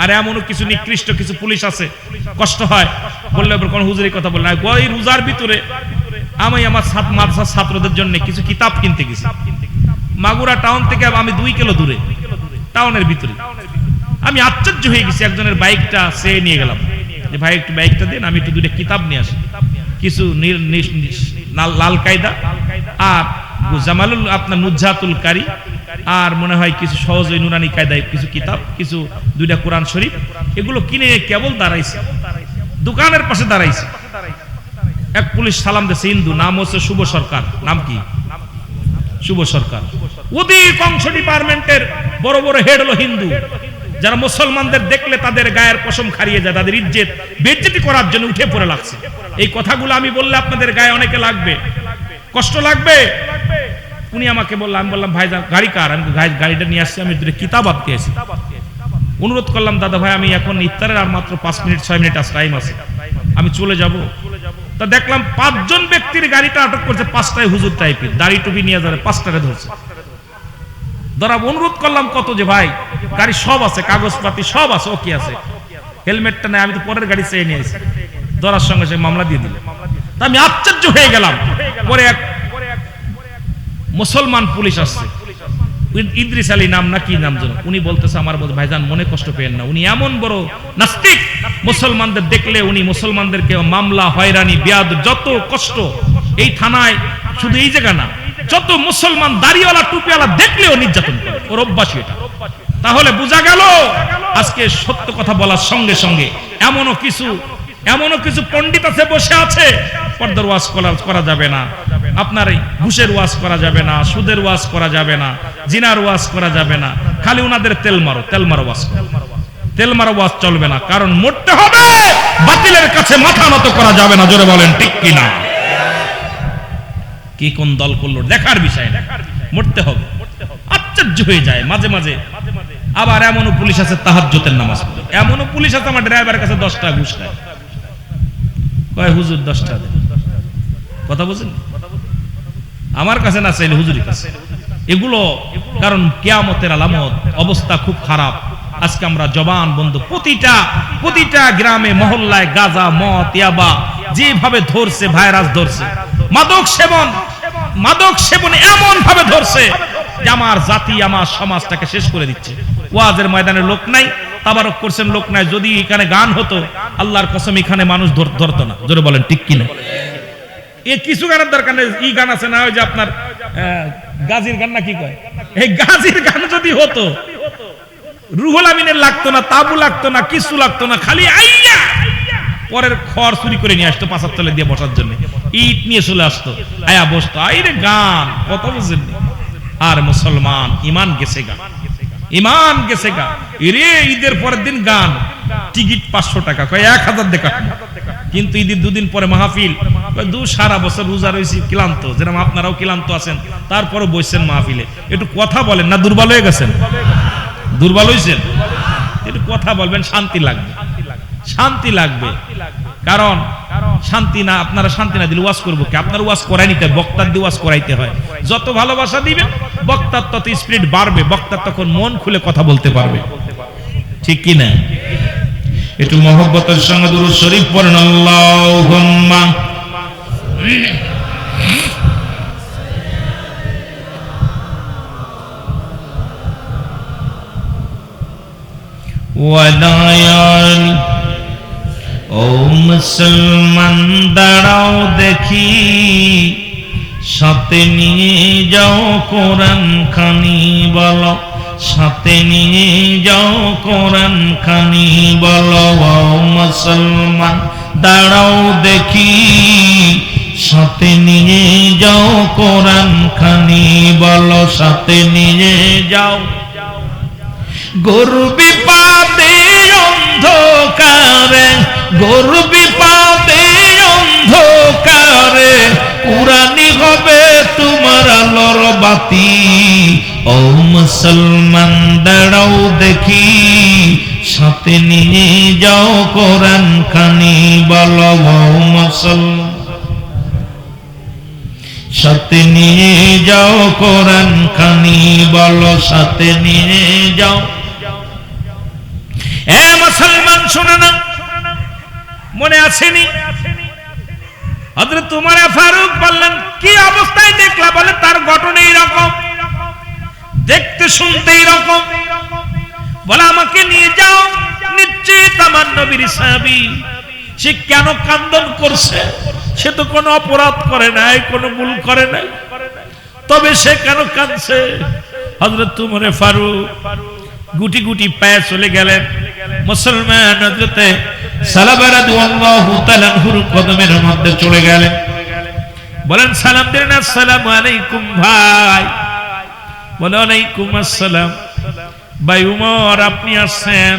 আর এমনও কিছু নিকৃষ্ট কিছু পুলিশ আছে, কষ্ট হয় বললে কোন হুজুরি কথা বলে না। ওই রোজার ভিতরে আমি আমার মাদ্রাসার ছাত্রদের জন্য কিছু কিতাব কিনতে গেছি। মাগুরা টাউন থেকে আমি 2 কিলো দূরে, টাউনের ভিতরে। আমি আশ্চর্য হয়ে গেছি, একজনের বাইকটা সে নিয়ে গেলাম, যে ভাই একটু বাইকটা দেন, আমি একটু 2টা কিতাব নিয়ে আসি। কিছু লাল কায়দা আর জামালুল আপনার নুজাতুল কারি, আর মনে হয় কিছু সহজ নুরানি কায়দায় কিছু কিতাব, কিছু 2টা কোরআন শরীফ। এগুলো কিনে কেবল দাঁড়াইছে, দোকানের পাশে দাঁড়াইছে। এক পুলিশ সালাম দিয়েছে, হিন্দু, নাম হচ্ছে শুভ সরকার। নাম কি? শুভ সরকার। অধিকাংশ ডিপার্টমেন্টের বড় বড় হেড হলো হিন্দু, যারা মুসলমানদের দেখলে তাদের গায়ের পশম খারিয়ে যায়, তাদের ইজ্জত বেইজ্জতি করার জন্য উঠে পড়ে লাগছে। এই কথাগুলো আমি বললে আপনাদের গায়ে অনেকে লাগবে, কষ্ট লাগবে। উনি আমাকে বলল, আমি বললাম ভাই গাড়ি কার? আমি গাড়িটা নিয়ে আসছি, আমি 2টা কিতাব আনতে এসেছি। অনুরোধ করলাম, দাদা ভাই আমি এখন ইফতারের আর মাত্র 5 মিনিট 6 মিনিট টাইম আছে, আমি চলে যাব। তা দেখলাম 5 জন ব্যক্তির গাড়িটা আটক করছে, 5টায় হুজুর টাইপের, দাড়ি টুপি নিয়ে যাবে, 5টারে ধরছে। ধরা অনুরোধ করলাম কত, যে ভাই গাড়ি সব আছে, কাগজপাতি সব আছে, ওকে আছে, হেলমেটটা নেই। আমি তো পরের গাড়ি চেয়ে নিয়ে এসেছি। ধরার সঙ্গে সঙ্গে মামলা দিয়ে দিল। তা আমি আশ্চর্য হয়ে গেলাম। পরে এক মুসলমান পুলিশ আসছে, ইদ্রিস আলী নাম না কি নাম যেন, উনি বলতেছে আমার ভাইজান মনে কষ্ট পেয়েন না, উনি এমন বড় নাস্তিক, মুসলমানদের দেখলে উনি মুসলমানদেরকে মামলা, হয়রানি, বিয়াদ, যত কষ্ট এই থানায়, শুধু এই জায়গা না, যত মুসলমান দাড়িওয়ালা টুপিওয়ালা দেখলেও নির্যাতন করে, ওর অভ্যাস এটা। তাহলে বোঝা গেল আজকে সত্য কথা বলার সঙ্গে সঙ্গে এমনও কিছু পণ্ডিত আছে, বসে আছে, পর্দার ওয়াজ করা যাবে না, আপনার ঘুষের ওয়াজ করা যাবে না, সুদের ওয়াজ করা যাবে না, জিনার ওয়াজ করা যাবে না, খালি ওনাদের তেল মারো ওয়াজ চলবে না। কারণ মরতে হবে, বাতিলের কাছে মাথা নত করা যাবে না। জোরে বলেন ঠিক কিনা? কি কোন দল করলো দেখার বিষয় না, মরতে হবে। আশ্চর্য হয়ে যায় মাঝে মাঝে। আবার এমনও পুলিশ আছে তাহাজ্জুদের নামাজ পড়ে, এমনও পুলিশ আছে আমার ড্রাইভারের কাছে 10 টাকা ঘুষ নেয়, কয় হুজুর 10 টাকা দেন। কথা বুঝেন? আমার কাছে না চাইলে হুজুরের কাছে। এগুলো কারণ কিয়ামতের আলামত, অবস্থা খুব খারাপ। আজকে আমরা জবান বন্ধ, প্রতিটা গ্রামে মহল্লায় গাঁজা, মদ, ইয়াবা যেভাবে ধরছে, ভাইরাস ধরছে। মাদক সেবন এমন ভাবে ধরছে যে আমার জাতি, আমার সমাজটাকে শেষ করে দিচ্ছে। ওয়াজের ময়দানে লোক নাই, তাবারক করছেন লোক নাই। যদি এখানে গান হতো, আল্লাহর কসম এখানে মানুষ ধরতো না। জোরে বলেন ঠিক কিনা? কিছু গানের দরকার নেই। ই গান আছে না, ওই যে আপনার গাজীর গান না কি কয়, এই গাজীর গান যদি হতো, রুহুল আমিনের লাগতো না, তাবু লাগতো না, কিছু লাগতো না, খালি আইয়া পরের খড় চুরি করে নিয়ে আসতো, পাঁচার তলে দিয়ে বসার জন্য, ইট নিয়ে চলে আসতো, আয়া বসতো। আইরে গান কত বুঝেন। আর মুসলমান ইমান গেছে গা এরে, ঈদের পরের দিন গান, টিকিট 500 টাকা, কয় 1000 দেখা। কিন্তু ঈদের 2 দিন পরে মাহফিল, সারা বছর রোজা রয়েছি, ক্লান্ত, যেরকম আপনারাও ক্লান্ত আছেন, তারপরে বসছেন মাহফিলে, একটু কথা বলেন না? দুর্বল হয়ে গেছেন? দুর্বল হয়েছেন? একটু কথা বলবেন, শান্তি লাগবে। কারণ শান্তি না, আপনারা শান্তি না দিলে ওয়াজ করবো কি? আপনার ওয়াজ করাই নিতে হয়, বক্তার দিয়ে ওয়াজ করাইতে হয়। যত ভালোবাসা দিবেন বক্তার তত স্পিরিট বাড়বে, বক্তার তখন মন খুলে কথা বলতে পারবে। ঠিক কি না? একটু মহব্বতের সঙ্গে দুরূদ শরীফ পড়েন। আল্লাহুম্মা ওয়াদায়াল। ও মুসলমান দাঁড়াও দেখি, সাথে নিয়ে যাও কোরআন খানি, বলো সাথে নিয়ে যাও কোরআন খানি, বলো ও মুসলমান দাঁড়াও দেখি সাথে নিয়ে যাও কোরআন খানি, বলো সাথে নিয়ে যাও। গরু বিপাদে অন্ধকারে, গরু বিপাদে অন্ধকারে, কুরআনই হবে তোমার আলোর বাতি। ও মুসলমান দাঁড়াও দেখি সাথে নিয়ে যাও কোরআন খানি, বলো ও মুসলমান সাথে নিয়ে যাও কোরআন খানি, বলো সাথে নিয়ে যাও। এ মুসলমান শোনো না, মনে আসেনি হযরত ওমর ফারুক বললেন কি অবস্থায় দেখলা? বলে তার ঘটনা এইরকম, দেখতে শুনতে এইরকম। বলে আমাকে নিয়ে যাও, নিশ্চিত আমার নবীর সাহাবী। সে কেন কান্দন করছে? সে তো কোনো অপরাধ করে নাই, কোনো ভুল করে নাই, তবে সে কেন কাঁদছে? হযরত ওমর ফারুক গুটি গুটি পায়ে চলে গেলেন। মুসলমান হযরতে সালাবা রাদিয়াল্লাহু তাআলা আনহুর কদমের মধ্যে চলে গেলেন। বলেন সালাম দিলেন, আসসালামু আলাইকুম ভাই। বলে ওয়ালাইকুম আসসালাম। ভাই ওমর আপনি আসছেন?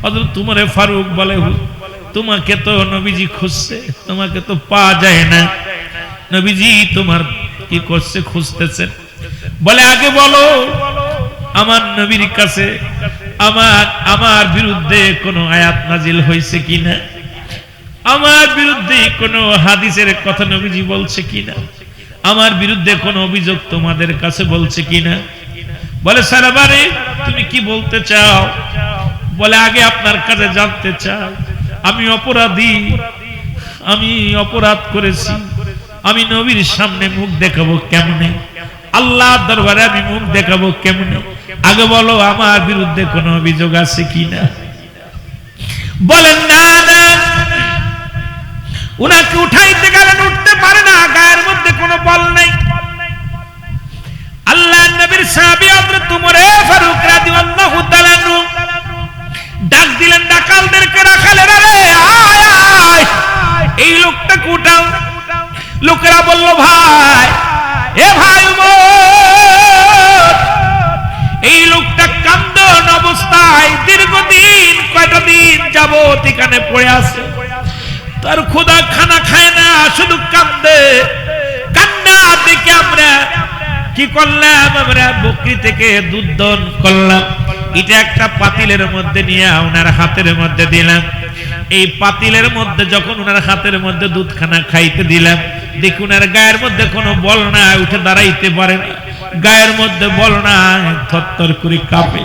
হযরত ওমর ফারুক বলে তোমাকে তো নবীজি খুঁজছে, তোমাকে তো পাওয়া যায় না। নবীজি তোমার কি করছে, খুঁজতেছেন? বলে আগে বলো আমার নবীর কাছে আমার বিরুদ্ধে কোনো আয়াত নাজিল হয়েছে কিনা, আমার বিরুদ্ধে কোনো হাদিসের কথা নবীজি বলছে কিনা, আমার বিরুদ্ধে কোনো অভিযোগ তোমাদের কাছে বলছে কিনা। বলে সালাবারে তুমি কি বলতে চাও? বলে আগে আপনার কাছে জানতে চাই, আমি অপরাধী, আমি অপরাধ করেছি, আমি নবীর সামনে মুখ দেখাবো কেমনে, আল্লাহর দরবারে আমি মুখ দেখাবো কেমনে? আগে বলো আমার বিরুদ্ধে কোনো অভিযোগ আছে কিনা। বলেন না না, উনাকে উঠাইতে গেলেন, উঠতে পারে না, গায়ের মধ্যে কোনো বল নাই। আল্লাহর নবীর সাহাবী হযরত ওমর ফারুক রাদিয়াল্লাহু তাআলা আনহু ডাক দিলেন ডাকালদেরকে, রাখালেরা রে আয় আয়, এই লোকটাকে উঠাও। লোকেরা বলল ভাই, এ ভাই ওমর, এই লোকটা কান্দন অবস্থায় দীর্ঘদিন, কয়টা দিন যাবত এখানে পড়ে আছে, তার খোদা খানা খায় না, শুধু কান্দে। কান্না দেখে আমরা কি করলাম, আমরা বকরি থেকে দুধ দন করলাম, এটা একটা পাতিলের মধ্যে নিয়ে ওনার হাতের মধ্যে দিলাম। এই পাতিলের মধ্যে যখন ওনার হাতের মধ্যে দুধখানা খাইতে দিলাম, দেখুন আর গায়ের মধ্যে কোনো বল না, উঠে দাঁড়াইতে পারে না, গায়ের মধ্যে বল না, থরথর করে কাঁপে।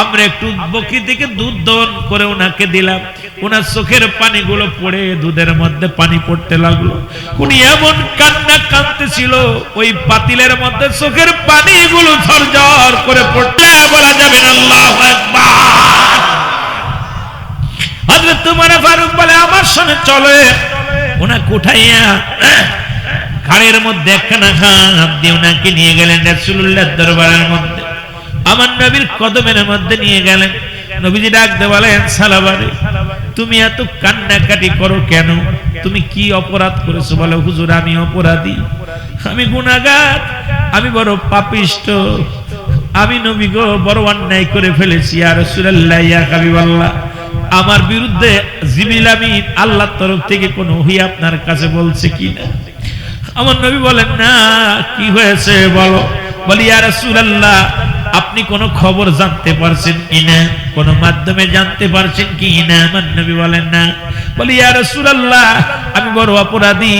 আমরা একটু বকরি থেকে দুধ দন করে ওনাকে দিলাম, ওনার চোখের পানিগুলো পড়ে দুধের মধ্যে পানি পড়তে লাগলো। উনি এমন কান্না কাঁদতেছিল, ওই পাতিলের মধ্যে চোখের পানিগুলো ঝরঝর করে পড়তে, বলা যাবে না আল্লাহু আকবার। হযরত ওমর ফারুক বলে আমার সঙ্গে চলে। ওনাকে উঠাইয়া ঘাড়ের মধ্যে একখানা হাত দিয়ে ওনাকে নিয়ে গেলেন রাসূলুল্লাহর দরবারের মধ্যে, আমার নবীর কদমের মধ্যে নিয়ে গেলেন। নবীজি ডাকতে বলেন সালাবারে তুমি এত কান্নাকাটি করো কেন? তুমি কি অপরাধ করেছো? বলে হুজুর আমি অপরাধী, আমি গুনাহগার, আমি বড় পাপিষ্ঠ, আমি নবী গো বড় অন্যায় করে ফেলেছি। ইয়া রাসূলুল্লাহ, ইয়া হাবিবাল্লাহ, আমার বিরুদ্ধে জিবরিল আমিন আল্লাহর তরফ থেকে কোনো ওহী আপনার কাছে বলছে কিনা? আমার নবী বলেন না, কি হয়েছে বলো। বলি ইয়া রাসূলুল্লাহ, আপনি কোনো খবর জানতে পারছেন কিনা, কোন মাধ্যমে জানতে পারছেন কিনা? আমার নবী বলেন না। বলি ইয়া রাসূলুল্লাহ, আমি বড় অপরাধী,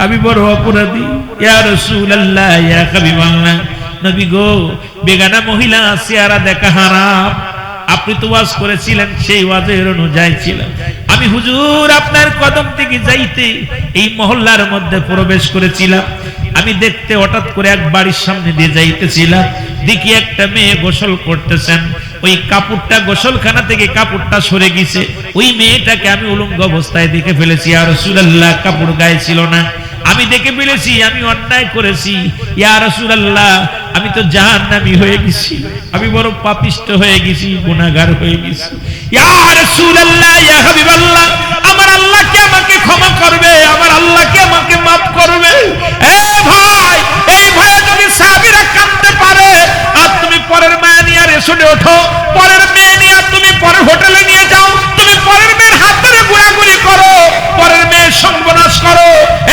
আমি বড় অপরাধী। ইয়া রাসূলুল্লাহ, ইয়া হাবিবাল্লাহ, নবী গো বেগানা মহিলা চেহারা দেখা হারাম, আপনি তো ওয়াজ করেছিলেন, সেই ওয়াজের অনুযায়ী ছিলাম আমি। হুজুর আপনার কদম থেকে যাইতে এই মহল্লার মধ্যে প্রবেশ করেছিলাম, আমি দেখতে হঠাৎ করে এক বাড়ির সামনে দিয়ে যাইতেছিলাম, দেখি একটা মেয়ে গোসল করতেছেন, ওই কাপড়টা গোসলখানা থেকে কাপড়টা সরে গেছে, ওই মেয়েটাকে আমি উলঙ্গ অবস্থায় দেখে ফেলেছি। ইয়া রাসূলুল্লাহ, কাপড় গায়ে ছিল না, আমি দেখে ফেলেছি, আমি অন্যায় করেছি। ইয়া রাসূলুল্লাহ, আমি তো জাহান্নামী হয়ে গেছি, আমি বড় পাপিষ্ট হয়ে গেছি, গুনাহগার হয়ে গেছি। ইয়া রাসূলুল্লাহ, ইয়া হাবিবাল্লাহ, আমার আল্লাহ কি আমাকে ক্ষমা করবে? আমার আল্লাহ কি আমাকে maaf করবে? এ ভাই, এই ভয়ে যদি সাহাবীরা কাঁদতে পারে, আর তুমি পরের মেয়ে নিয়ে রেস্টুরেন্টে ওঠো, পরের মেয়ে নিয়ে তুমি পরের হোটেলে নিয়ে যাও, তুমি পরের মেয়ের হাত ধরে ঘোরাঘুরি করো, পরের মেয়ের সর্বনাশ করো।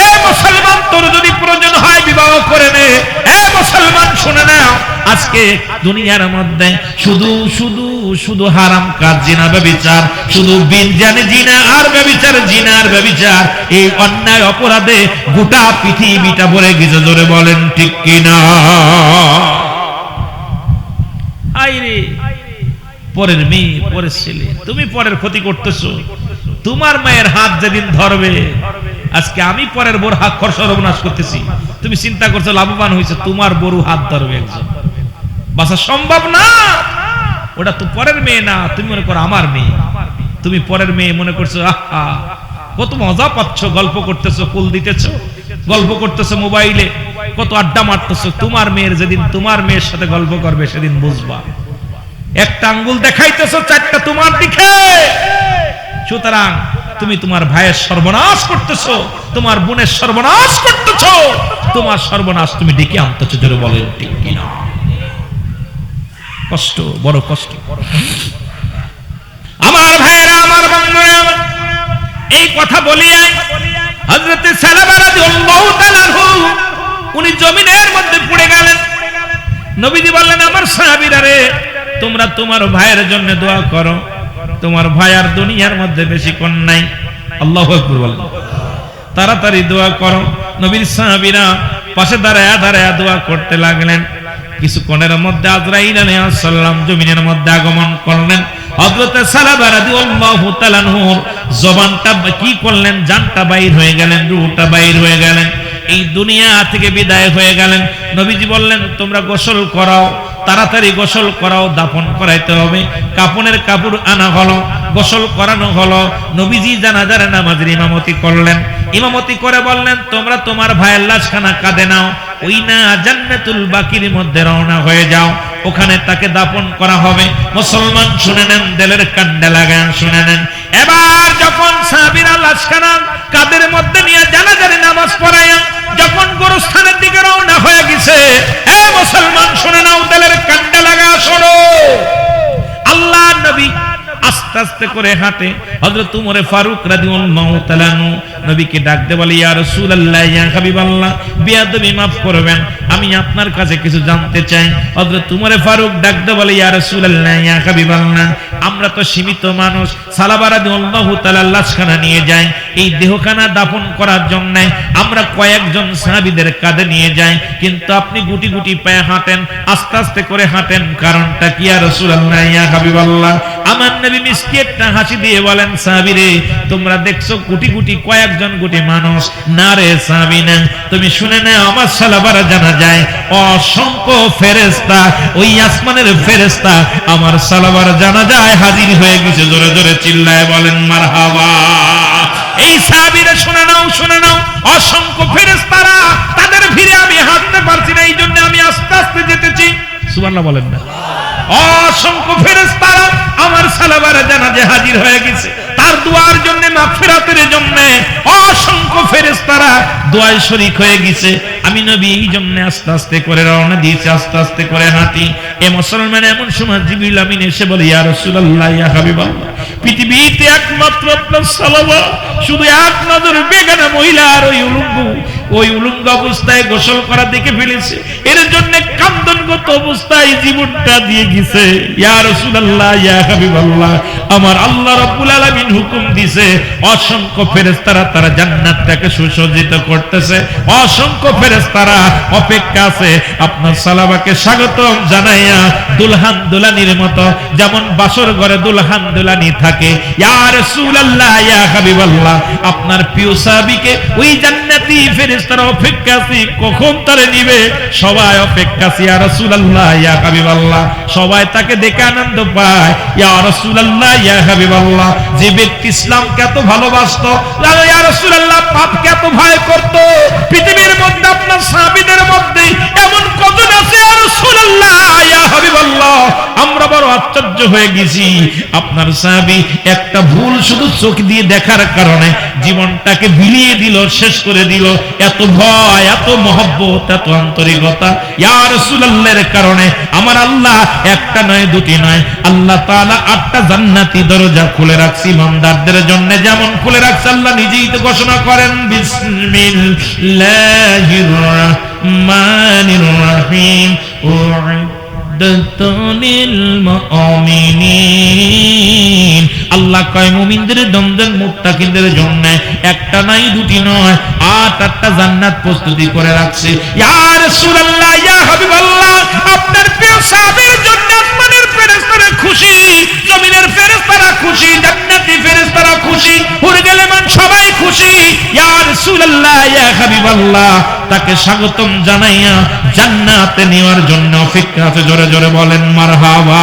এ মুসলমান, তোর যদি প্রয়োজন হয় বিবাহ করে নে। এ মুসলমান, শুনে নাও, আজকে দুনিয়ার মধ্যে শুধু শুধু শুধু হারাম কাজ, জিনা ব্যভিচার, শুধু বিনজানি জিনা আর ব্যভিচার, জিনা আর ব্যভিচার, এই অন্যায় অপরাধে গোটা পৃথিবীটা ভরে গেছে। জোরে বলেন ঠিক কিনা? আইরে পরের মেয়ে, পরের ছেলে, তুমি পরের ক্ষতি করতেছো। তোমার মায়ের হাত যেদিন ধরবে, আজকে আমি পরের বোর হাত খর সর্বনাশ করতেছি, তুমি চিন্তা করছো লাভবান হয়েছে, তোমার বড় হাত ধরবে একজন, বাঁচা সম্ভব না। ওটা তো পরের মেয়ে না, তুমি মনে করো আমার মেয়ে, তুমি পরের মেয়ে মনে করছো, আহা কত মজা পাচ্ছ, গল্প করতেছো, ফুল দিতেছো, গল্প করতেছো মোবাইলে, কত আড্ডা মারতেছো। তোমার মেয়ের যেদিন তোমার মেয়ের সাথে গল্প করবে, সেদিন বুঝবা। একটা আঙ্গুল দেখাইতেছো, চারটা তোমার দিকে। সুতরাং তুমি তোমার ভাইয়ের সর্বনাশ করতেছো, তোমার বোনের সর্বনাশ করতেছো, তোমার সর্বনাশ তুমি ডেকে আনতেছো। জোরে বলেন ঠিক কিনা? কষ্ট, বড় কষ্ট। আমার ভাইয়েরা, আমার বন্ধুরা, এই কথা বলিয়া হযরত সালামা রাদিয়াল্লাহু তাআলা আনহু উনি জমিনের মধ্যে পড়ে গেলেন। নবীজি বললেন, আমার সাহাবীরা রে, তোমরা তোমার ভাইয়ের জন্য দোয়া করো, তোমার ভাই আর দুনিয়ার মধ্যে বেশিক্ষণ নাই। আল্লাহু আকবার বলেন। তাড়াতাড়ি দোয়া করো। নবীর সাহাবীরা পাশে দাঁড়ায়া দাঁড়ায়া দোয়া করতে লাগলেন। কিছুক্ষণের মধ্যে আজরাইল আলাইহিস সালাম জমিনের মধ্যে আগমন করলেন। হযরত সালামা রাদিয়াল্লাহু তাআলা আনহুর জবানটা কি করলেন, জানটা বাইর হয়ে গেলেন, রূহটা বাইর হয়ে গেলেন, এই দুনিয়া থেকে বিদায় হয়ে গেলেন। নবীজি বললেন, তোমরা গোসল করাও, তাড়াতাড়ি গোসল করাও, দাফন করাইতে হবে। কাফনের কাপড় আনা হলো, গোসল করানো হলো। নবীজি জানাজার নামাজের ইমামতি করলেন। ইমামতি করে বললেন, তোমরা তোমার ভাইয়ের লাশখানা কাঁধে নাও, ওই না জান্নাতুল বাকির মধ্যে রওনা হয়ে যাও, ওখানে তাকে দাফন করা হবে। মুসলমান শুনে নেন, দিলের কান্ডে লাগান, শুনে নেন। এবার যখন সাহাবীরা লাশখানা কাঁধের মধ্যে নিয়ে জানাজার নামাজ পড়ায়া যখন গোরস্থানের দিকে রওনা হয়ে গেছে, এ মুসলমান শুনে নাও, দিলের কান্ডে লাগা, শোনো। আল্লাহ নবী আস্তে আস্তে করে হাঁটে। হযরত উমর ফারুক রাদিয়াল্লাহু তাআলা আনহু নবীকে ডাক দিয়ে বলে, ইয়া রাসূলুল্লাহ, ইয়া হাবিবাল্লাহ, বিয়াদবি মাফ করবেন, আমি আপনার কাছে কিছু জানতে চাই। হযরত উমর ফারুক ডাক দিয়ে বলে, ইয়া রাসূলুল্লাহ, ইয়া হাবিবাল্লাহ, আমরা তো সীমিত মানুষ, সালাবা রাদিয়াল্লাহু তাআলা লাশখানা নিয়ে যাই, এই দেহখানা দাফন করার জন্য আমরা কয়েকজন সাহাবীদের কাঁধে নিয়ে যাই, কিন্তু আপনি গুটি গুটি পায়ে হাঁটেন, আস্তে আস্তে করে হাঁটেন, কারণটা কি? ইয়া রাসূলুল্লাহ, ইয়া হাবিবাল্লাহ, আমার নবী মিষ্টি একটা হাসি দিয়ে বলেন, সাহাবীরে, তোমরা দেখছো গুটি গুটি কয়েকজন গুটি মানুষ, না রে সাহাবী না, তুমি শুনে নাও, আমার সালাবারা জানা যায় অসংখ্য ফেরেশতা, ওই আসমানের ফেরেশতা আমার সালাবার জানা যায় হাজির হয়ে গেছে। জোরে জোরে চিল্লায় বলেন মারহাবা। এই সাহাবীরা শুনে নাও, শুনে নাও, অসংখ্য ফেরেশতারা, তাদের ভিড়ে আমি হাঁটতে পারছি না, এই জন্য আমি আস্তে আস্তে যেতেছি। সুবহানাল্লাহ বলেন না? অসংখ্য ফেরেশতারা আমার সালাবারে জানাজে হাজির হয়ে গেছে, তার দোয়ার জন্য, মাগফিরাতের জন্য অসংখ্য ফেরেশতারা দোয়ায় শরীক হয়ে গেছে। আমি নবী এই জন্য আস্তে আস্তে করে রওনা দিয়েছি, আস্তে আস্তে করে হাঁটি। এ মুসলমান, এমন সময় জিবরিল আমিন এসে বলে, ইয়া রাসূলুল্লাহ, ইয়া হাবিবাল্লাহ, পৃথিবীতে একমাত্র আপনার সালাবা শুধু এক নজর বেগানা মহিলা আর ওই উলঙ্গ অবস্থায় গোসল করা দেখে ফেলেছে, এর জন্য কান্দনগত অবস্থায় জীবনটা দিয়ে গেছে। ইয়া রাসূলুল্লাহ, ইয়া হাবিবাল্লাহ, আমার আল্লাহ রাব্বুল আলামিন হুকুম দিয়েছে, অসংখ্য ফেরেশতারা তারা জান্নাতটাকে সুসজ্জিত করতেছে, অসংখ্য ফেরেশতারা অপেক্ষা আছে আপনার সালাবাকে স্বাগতম জানাইয়া দুলহান দুলানির মতো, যেমন বাসর ঘরে দুলহান দুলানি থাকে। ইয়া রাসূলুল্লাহ, ইয়া হাবিবাল্লাহ, আপনার প্রিয় সাহাবীকে ওই জান্নাতি ফেরেশতারা অপেক্ষা আছে, কখন তারে নিবে, সবাই অপেক্ষা আছে। ইয়া রাসূলুল্লাহ, ইয়া হাবিবাল্লাহ, সবাই তাকে দেখে আনন্দ পায়। ইয়া রাসূলুল্লাহ, ইয়া হাবিবাল্লাহ, যে ব্যক্তি ইসলামকে এত ভালোবাসতো, ইয়া রাসূলুল্লাহ পাপকে এত ভয় করত, পৃথিবীর মধ্যে আপনার সাহাবীদের মধ্যে এমন কজন আছে ইয়া রাসূলুল্লাহ ইয়া হাবিবাল্লাহ, আমরা বড় আশ্চর্য হয়ে গেছি। আপনার সাহাবী একটা ভুল শুধু চোখ দিয়ে দেখার কারণে জীবনটাকে বিলিয়ে দিল, শেষ করে দিল। এত ভয়, এত মহব্বত, এত আন্তরিকতা ইয়া রাসূলুল্লাহর কারণে আমার আল্লাহ একটা নয়, দুটি নয়, আল্লাহ তাআলা 8টা জান্নাতি দরজা খুলে রাখছে ইমানদারদের জন্য। যেমন খুলে রাখছে আল্লাহ নিজেই তো ঘোষণা করেন, বিসমিল্লাহির রাহমানির রাহিম, আল্লাহ কয় মুমিনদের দমদম মুত্তাকিনদের জন্য একটা নাই, দুটি নয়, 8টা জান্নাত প্রস্তুতি করে রাখছে। ইয়া রাসূলুল্লাহ ইয়া হাবিবাল্লাহ, আপনার প্রিয় সাহাবীর জন্য আসমানের ফেরেশতারা খুশি, জমিনের ফেরেশতারা খুশি, জান্নাতি ফেরেশতারা খুশি, হুরগেলেমান সবাই খুশি। ইয়া রাসূলুল্লাহ ইয়া হাবিবাল্লাহ, তাকে স্বাগতম জানাইয়া জান্নাতে নেওয়ার জন্য অপেক্ষা আছে। জোরে জোরে বলেন মারহাবা।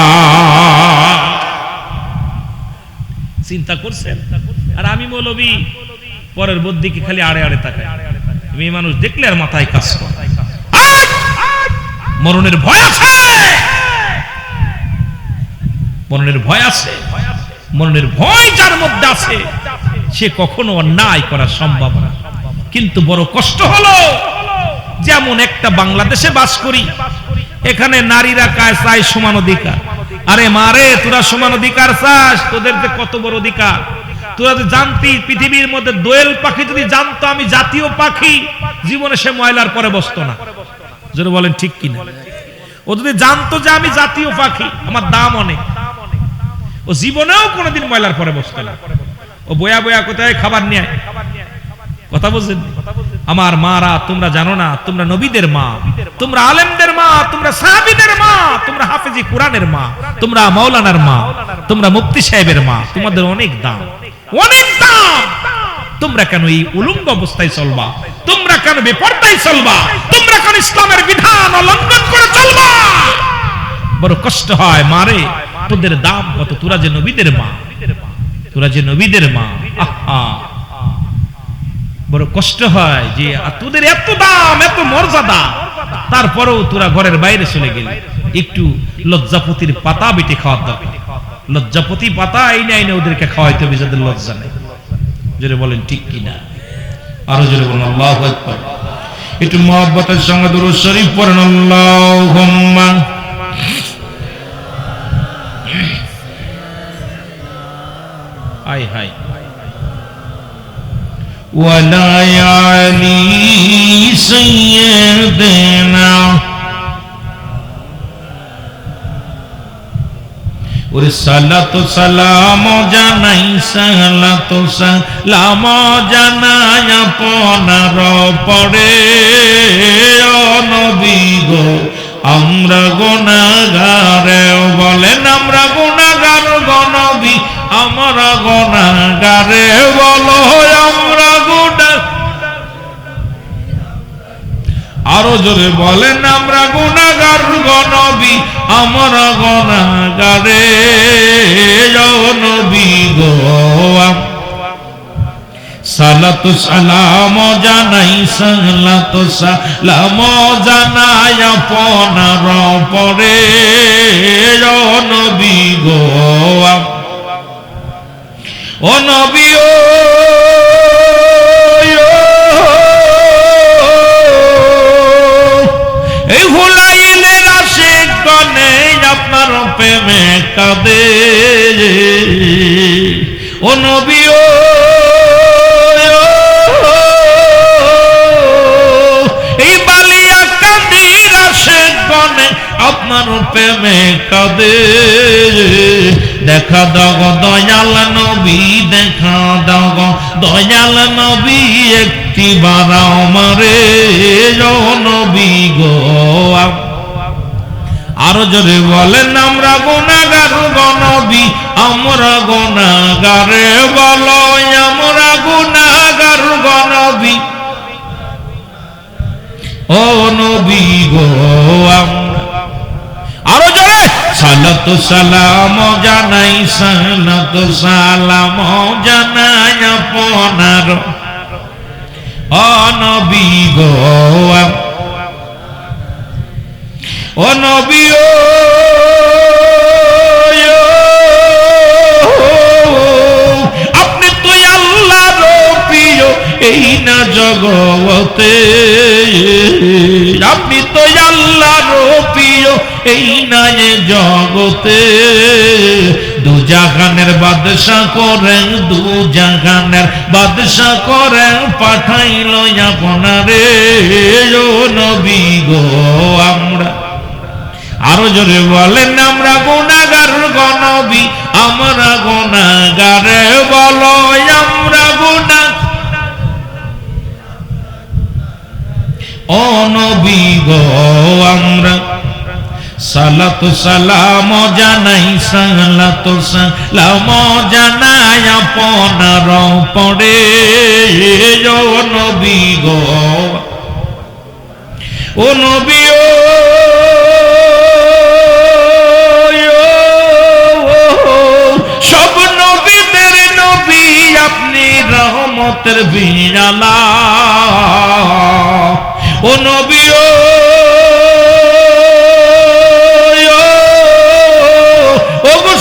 চিন্তা করছেন? আর আমি মৌলবী পরের বুদ্ধিকে খালি আড়ে আড়ে তাকাই। মেয়ে মানুষ দেখলে আর মাথায় কাজ করে। মরণের ভয় আছে, মরণের ভয় আছে, মরণের ভয় যার মধ্যে আছে সে কখনো অন্যায় করা সম্ভব না। কিন্তু বড় কষ্ট হলো, যেমন একটা বাংলাদেশে বাস করি, এখানে নারীরা চায় সমান অধিকার। আরে মারে, তোরা সমান অধিকার চাস, তোদের যে কত বড় অধিকার। তোরা যে জানতি পৃথিবীর মধ্যে দোয়েল পাখি যদি জানতো আমি জাতীয় পাখি, জীবনে সে ময়লার পরে বসতো না। যদি বলেন ঠিক কিনা? ও যদি জানতো যে আমি জাতীয় পাখি, আমার দাম অনেক, ও জীবনেও কোনোদিন ময়লার পরে বসতো না। ও বয়া বয়া কোথায় খাবার নিয়ে, কথা বুঝলেন? আমার মারা, তোমরা জানো না, তোমরা নবীদের মা, তোমরা আলেমদের মা, তোমরা সাহাবীদের মা, তোমরা হাফেজি কোরআনের মা, তোমরা মাওলানার মা, তোমরা মুফতি সাহেবের মা, তোমাদের অনেক দাম, অনেক দাম। তোমরা কেন এই উলঙ্গ অবস্থায় চলবা? তোমরা কেন বেপরদায় চলবা? তোমরা কেন ইসলামের বিধান লঙ্ঘন করে চলবা? বড় কষ্ট হয় মারে, তোদের দাম কত? তোরা যে নবীদের মা, তোরা যে নবীদের মা, আহা বড় কষ্ট হয় যে তোদের এত দাম, এত মর্যাদা, তারপরেও তোরা ঘরের বাইরে চলে গেলে। একটু লজ্জাপতির পাতা বেটে খাওয়ার দরকার। লজ্জাপতি পাতা আইনে আইনে ওদেরকে খাওয়াইতে হবে যাদের লজ্জা নেই। জোরে বলেন ঠিক কিনা? আরো জোরে বলেন আল্লাহু আকবার। একটু মহব্বতের সঙ্গে দুরূদ শরীফ পড়েন, আল্লাহুম্মা হাই হাই ওয়ালা আলি সাইয়্যিদিনা, ওরে সালাতু সালাম জানাই, সালাতু সালাম জানাই আপনার পরে, ও নবী গো আমরা গুনাহগার। বলেন আমরা গুনাহগার গো নবী, আমরা গুনাহগার। বলো আমরা গুনাহ, আরো জোরে বলেন আমরা গুনাহগার গো নবী, আমরা গুনাহগার। ও নবী গো সালাতু সালাম জানাই, সালাতু সালাম জানাই আপনার পরে, ও নবী গো। ও নবী ও এই হুলাইলের আশিক গনে আপনার প্রেমে কাঁদে। ও নবী ও এই বালিয়া কান্দির আশিক গনে আপনার প্রেমে কাঁদে। দেখা দাও দয়াল নবী, দেখা দাও দয়াল নবী, একটি বার আমারে, ও নবী গো। আরো জোরে বলেন আমরা গুনাহগার গো নবী, আমরা গুনাহগার। বলো আমরা গুনাহগার গো নবী, ও নবী গো। আরো জোরে সালাত সালাতু সালাম জানাই সালাতু সালাম জানাই আপনার ও নবী গো ও নবী আপনি তো আল্লাহর প্রিয় এই না জগতে আপনি তো আল্লাহর প্রিয় এই না জগতে দু জাহানের বাদশা করেন দু জাহানের বাদশা করেন পাঠাইল আপনারে ও নবী গো আমরা আরো জোরে বলেন আমরা গুনাহগার গো নবী আমরা গুনাহগার বলো আমরা গুনাহ ও নবী গো আমরা সালাতু সালাম জানাই সালাতু সালাম জানাই আপনার পড়ে ও নবী গো ও নবী সব নবীদের নবী আপনি রহমতের বিনালা ও নবী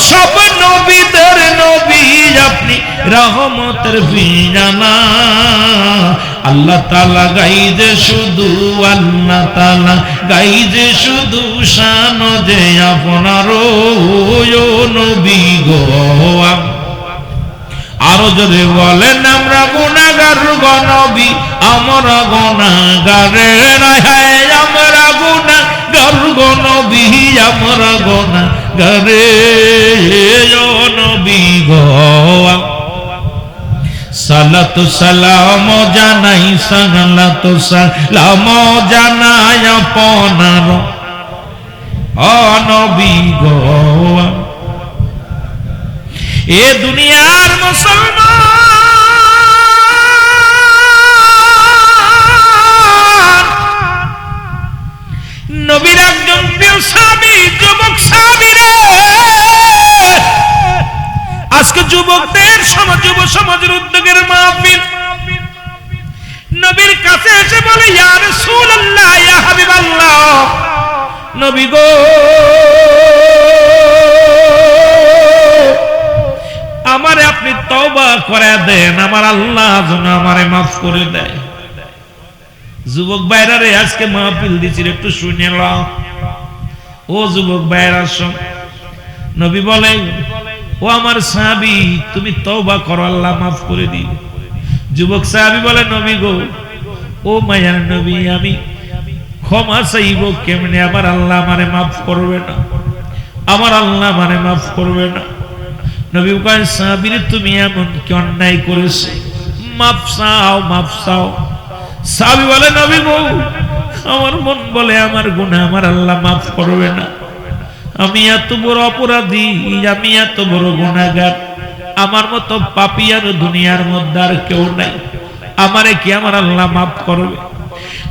সব নবীদের নবী আপনি রহমতের বিনালা আল্লাহ তাআলা গাইজে শুধু আল্লাহ তাআলা গাইজে শুধু শান যে আপনার ও নবী গো আরো জোরে বলেন আমরা গুনাহগার গো নবী আমরা গুনাহগার হায় আমরা গুনাহগার গো নবী আমরা গুনাহগার ও নবী গো সালাতু সালাম জানাই সালাতু সালাম জানাই আপনার ও নবী গো এ দুনিয়ার মুসলমান নবীর একজন প্রিয় সাহাবী যুবক সাহাবী রে আজকে যুবকদের সমাজ যুব সমাজের উদ্যোগের মাহফিল নবীর কাছে এসে বলে ইয়া রাসূলুল্লাহ ইয়া হাবিবাল্লাহ নবী গো আমারে আপনি তওবা করে দেন আমার আল্লাহ যেন আমারে মাফ করে দেয় যুবক ভাইরা রে আজকে মাহফিল দিছি একটু শুনে নাও ও যুবক ভাইরা শুন নবী বলেন ও আমার সাহাবী তুমি তওবা করো আল্লাহ মাফ করে দিবে যুবক সাহাবী বলে নবী গো ও মায়ার নবী আমি ক্ষমা চাইব কেমনে আমার আল্লাহ আমারে মাফ করবে না আমার আল্লাহ আমারে মাফ করবে না নবী কয় সাহাবী তুমি এমন কি অন্যায় করেছো মাফ চাও মাফ চাও সাহাবী বলে নবী গো আমার মন বলে আমার গুনাহ আমার আল্লাহ মাফ করবে না আমি এত বড় অপরাধী আমি এত বড় গুনাহগার আমার মতো পাপী আর দুনিয়ার মধ্যে আর কেউ নাই আমারে কি আমার আল্লাহ মাফ করবে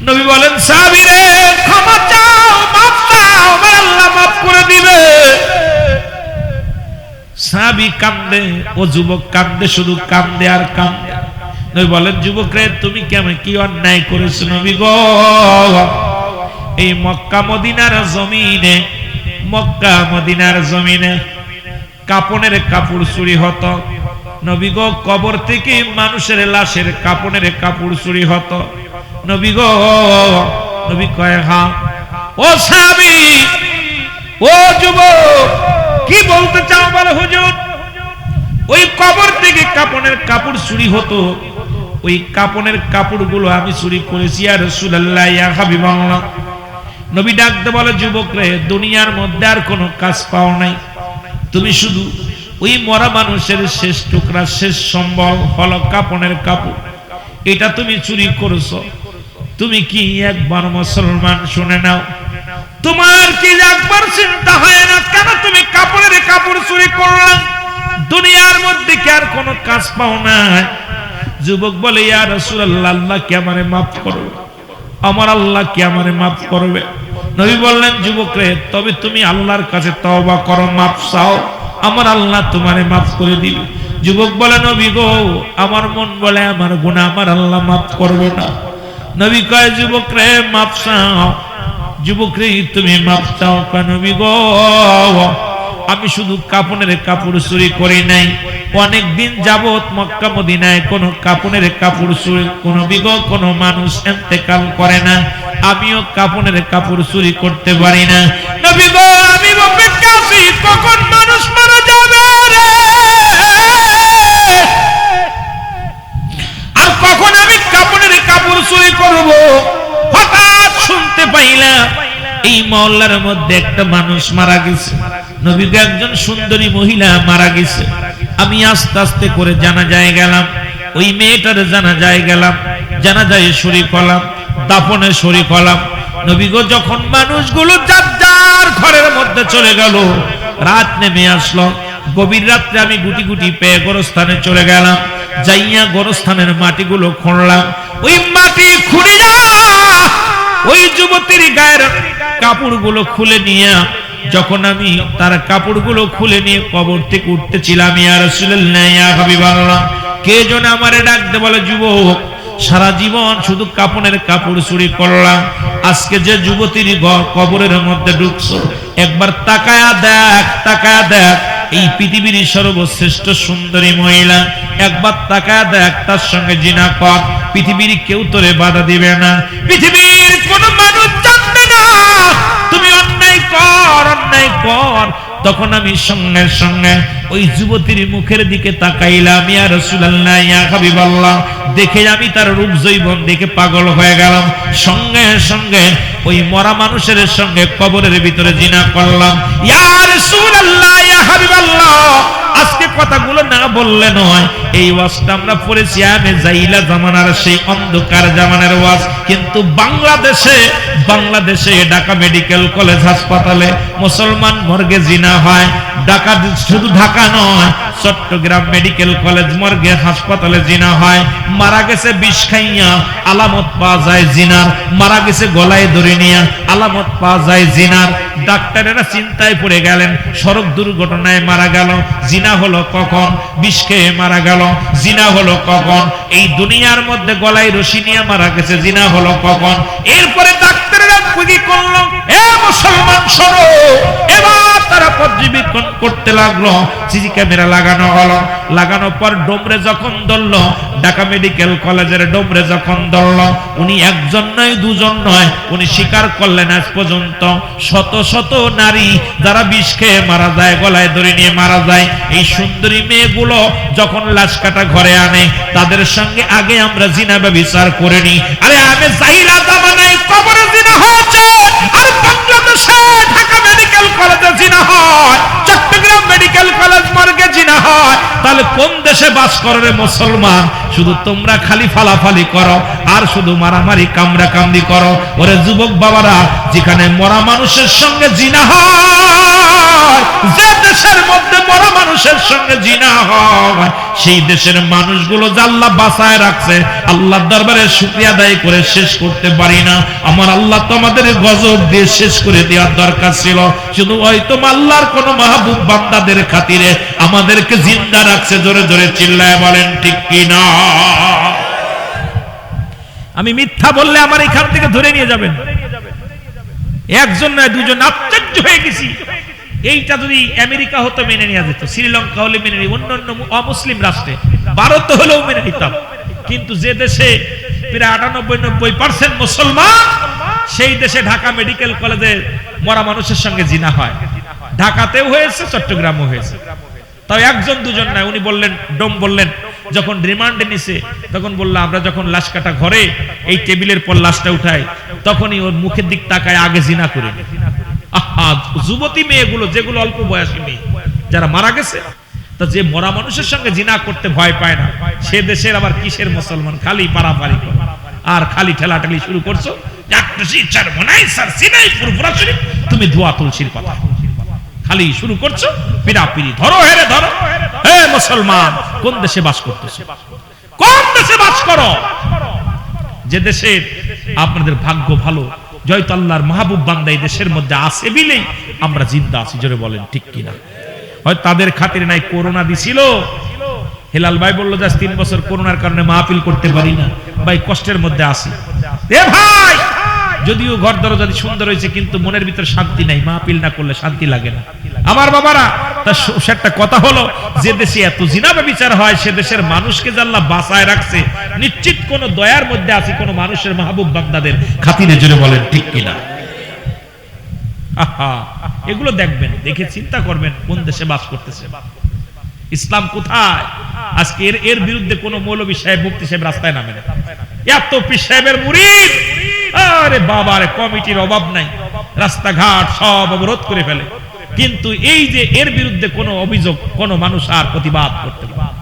নবী বলেন সাহাবী রে ক্ষমা চাও মাফ চাও আমার আল্লাহ মাফ করে দিবে সাহাবী কান্দে ও যুবক কান্দে শুধু কান্দে আর কান্দে নবী বলেন যুবক রে তুমি কেমন কি অন্যায় করেছো নবী গো এই মক্কা মদিনার জমিনে কাপনের কাপড় চুরি হতো নবী গো কবর থেকে মানুষের লাশের কাপনের কাপড় চুরি হতো নবী গো নবী কয় হ্যাঁ ও সাহাবী ও যুবক কি বলতে চাও বলো হুজুর ওই কবর থেকে কাপনের কাপড় চুরি হতো ওই কাপনের কাপড়গুলো আমি চুরি করেছি ইয়া রাসূলুল্লাহ ইয়া হাবিবাল্লাহ নবী ডাকতে বলে যুবক রে দুনিয়ার মধ্যে আর কোনো কাজ পাও নাই তুমি শুধু ওই মরা মানুষের শেষ টুকরা শেষ সম্বল হলো কাপনের কাপড় এটা তুমি চুরি করেছো তুমি কি একবার মুসলমান শুনে নাও তোমার কি একবার চিন্তা হয় না কেন তুমি কাপড়ের কাপড় চুরি করলে দুনিয়ার মধ্যে কি আর কোনো কাজ পাও না যুবক বলে ইয়া রাসূলুল্লাহ আল্লাহ কি আমারে maaf করবে আমার আল্লাহ কি আমারে maaf করবে নবী বললেন, যুবক রে, তবে তুমি আল্লাহর কাছে তওবা করো, মাফ চাও, আমার আল্লাহ তোমারে মাফ করে দিবে। যুবক বলে, নবী গো, আমার মন বলে আমার গুনাহ আমার আল্লাহ মাফ করবে না। নবী কয়, যুবক রে মাফ চাও। যুবক রে তুমি মাফ চাও কেন? নবী গো, আমি শুধু কাপড়ের কাপড় চুরি করি নাই, অনেক দিন যাবত মক্কা মদিনায় কোনো কাপড়ের কাপড় চুরি কোনো মানুষ ইন্তেকাল করে না, আমিও কাপড়ের কাপড় চুরি করতে পারি না। নবী গো, আমি অপেক্ষা আছি কখন মানুষ মারা যাবে রে, আর কখন আমি কাপড়ের কাপড় চুরি করব। হঠাৎ শুনতে পাইলাম এই মহল্লার মধ্যে একটা মানুষ মারা গেছে। নবী গো, একজন সুন্দরী মহিলা মারা গেছে। আমি আস্তে আস্তে করে জানাজায় গেলাম, ওই মেয়েটার জানাজায় গেলাম, জানাজায় শরীক হলাম, দাফনে শরীক হলাম। নবী গো, যখন মানুষগুলো যার যার ঘরের মধ্যে চলে গেল, রাত নেমে আসলো। গভীর রাত্রে আমি গুটি গুটি পেয়ে গোরস্থানে চলে গেলাম, যাইয়া গোরস্থানের মাটিগুলো খুঁড়লাম। ওই মাটি খুঁড়িয়া ওই যুবতীর গায়ের কাপড়গুলো খুলে নিয়ে, যখন আমি তার কাপড়গুলো খুলে নিয়ে কবর থেকে উঠতেছিলাম, ইয়া রাসূলুল্লাহ, ইয়া হাবিবাল্লাহ, কে যেন আমারে ডাকতে বলে, যুবক, সারা জীবন শুধু কাপড়ের কাপড় চুরি করলাম, আজকে যে যুবতীর কবরের মধ্যে ঢুকছো, একবার তাকায়া দেখ, তাকায়া দেখ, এই পৃথিবীর সর্বশ্রেষ্ঠ সুন্দরী মহিলা, একবার তাকায়া দেখ, তার সঙ্গে জিনা কর, পৃথিবীর কেউ তোরে বাধা দিবে না, পৃথিবীর কোন মানুষ জানবে না তুমি অন্যায় কর, অন্যায় কর। তখন আমি সঙ্গে সঙ্গে ওই যুবতীর মুখের দিকে তাকাইলাম, ইয়া রাসূলুল্লাহ, ইয়া হাবিবাল্লাহ, দেখে আমি তার রূপ যৌবন দেখে পাগল হয়ে গেলাম। সঙ্গে সঙ্গে ওই মরা মানুষের সঙ্গে কবরের ভিতরে জিনা করলাম। ইয়া রাসূলুল্লাহ, ইয়া হাবিবাল্লাহ, আজকে কথাগুলো না বললে নয়। এই ওয়াজটা আমরা পড়েছি আমি জাইলা জামানার, সেই অন্ধকার জামানার ওয়াজ। কিন্তু বাংলাদেশে ঢাকা মেডিকেল কলেজ হাসপাতালে মুসলমান মর্গে জিনা হয়। ঢাকা, শুধু ঢাকা নয়, চট্টগ্রাম মেডিকেল কলেজ মর্গে হাসপাতালে জিনা হয়। মারা গেছে বিষ খাইয়া, আলামত পাওয়া যায় জিনার। মারা গেছে গলায় ধরে নিয়ে, আলামত পাওয়া যায় জিনার। ডাক্তারেরা চিন্তায় পড়ে গেলেন, সড়ক দুর্ঘটনায় মারা গেল, জিনা হলো কখন? বিষ খেয়ে মারা গেল, জিনা হলো কখন? এই দুনিয়ার মধ্যে গলায় রশি নিয়ে মারা গেছে, জিনা হলো কখন? এরপরে ডাক্তারেরা কি করলো? এ মুসলমান শোনো, এবার তারা পর্যবেক্ষণ করতে লাগলো। সিসি ক্যামেরা লাগানো হলো, লাগানোর পর ডোমরে যখন ধরলো, ঢাকা মেডিকেল কলেজের ডোমরে যখন ধরলো, উনি একজন নয়, দুজন নয়, উনি স্বীকার করলেন আজ পর্যন্ত শত শত নারী যারা বিষ খেয়ে মারা যায়, গলায় ধরে নিয়ে মারা যায়, এই সুন্দরী মেয়েগুলো যখন লাশ কাটা ঘরে আনে, তাদের সঙ্গে আগে আমরা জিনা ব্যভিচার করে নি। আরে আমি জাহিলা জামানায় কবরে জিনা হয়েছে, আর বাংলাদেশে ঢাকা মেডিকেল কলেজে জিনা হয়, চট্টগ্রাম মেডিকেল কলেজ মর্গে জিনা হয়। তাহলে কোন দেশে বাস করে রে মুসলমান? শুধু তোমরা খালি ফালাফালি করো আর শুধু মারামারি কামড়া কামড়ি করো। ওরে যুবক বাবারা, যেখানে মরা মানুষের সঙ্গে জিনা হয়, যে দেশের মধ্যে মরা মানুষের সঙ্গে জিনা হয়, সেই দেশের মানুষগুলো যে আল্লাহ বাঁচায় রাখছে, আল্লাহর দরবারে শুকরিয়া আদায় করে শেষ করতে পারি না। আমার আল্লাহ তো আমাদের গজব দিয়ে শেষ করে দেওয়ার দরকার ছিল, শুধু হয়তো আল্লাহর কোন মাহবুব বান্দাদের খাতিরে আমাদেরকে জিন্দা রাখছে। জোরে জোরে চিল্লায় বলেন ঠিক কিনা? আমি মিথ্যা বললে আমার এখান থেকে ধরে নিয়ে যাবেন। একজন নয়, দুজন, আশ্চর্য হয়ে গেছি। এইটা যদি আমেরিকা হতো মেনে নেওয়া যেত, শ্রীলঙ্কা হলে মেনে নিত, অন্যান্য অমুসলিম রাষ্ট্রে, ভারত হলেও মেনে নিতাম। কিন্তু যে দেশে প্রায় 98-90% মুসলমান, সেই দেশে ঢাকা মেডিকেল কলেজে মরা মানুষের সঙ্গে জিনা হয়। ঢাকাতেও হয়েছে, চট্টগ্রামও হয়েছে। তাও একজন দুজন নয়। উনি বললেন, ডোম বললেন, যখন রিমান্ডে নিছে তখন বললাম, আমরা যখন লাশ কাটা ঘরে এই টেবিলের পর লাশটা উঠাই, তখনই ওর মুখের দিক তাকায় আগে জিনা করে। যুবতী মেয়েগুলো, যেগুলো অল্প বয়সী মেয়ে যারা মারা গেছে, তা যে মরা মানুষের সঙ্গে জিনা করতে ভয় পায় না, সে দেশের আবার কিসের মুসলমান? খালি পারাপারি করে আর খালি ঠেলাঠেলি শুরু করছো। তুমি ধোয়া তুলসীর পাতা খালি শুরু করছো, পিড়াপিড়ি, ধরো হেরে ধরো। হে মুসলমান, কোন দেশে বাস করতেছো? কোন দেশে বাস করো? যে দেশে আপনাদের ভাগ্য ভালো, জয়তো আল্লাহর মাহবুব বান্দা এই দেশের মধ্যে আছে বিলেই আমরা জিন্দা আছি, জোরে বলেন ঠিক কিনা। হয় তাদের খাতিরে নাই করোনা দিছিল, হেলাল ভাই বললো যে 3 বছর করোনার কারণে মাহফিল করতে পারি না, ভাই কষ্টের মধ্যে আছি। এ ভাই, যদিও ঘর দরজা সুন্দর হয়েছে কিন্তু মনের ভিতর শান্তি নাই, মাহফিল না করলে শান্তি লাগে না। আমার বাবারা, তার একটা কথা হলো, যে দেশে এত জিনা ব্যভিচার হয় সে দেশের মানুষকে যে আল্লাহ বাঁচায় রাখছে, নিশ্চিত কোন দয়ার মধ্যে আছে কোন মানুষের মাহবুব বান্দাদের খাতিরে, জোরে বলেন ঠিক কিনা। আহা, এগুলো দেখবেন, দেখে চিন্তা করবেন কোন দেশে বাস করতেছে, ইসলাম কোথায়। আজকে এর বিরুদ্ধে কোন মৌলবী সাহেব, মুফতি সাহেব রাস্তায় নামে না, এত পীর সাহেবের মুরিদ, আরে বাবারে কমিটির অভাব নাই, রাস্তাঘাট সব অবরোধ করে ফেলে, কিন্তু এই যে এর বিরুদ্ধে কোনো অভিযোগ কোন মানুষ আর প্রতিবাদ করতে পারে,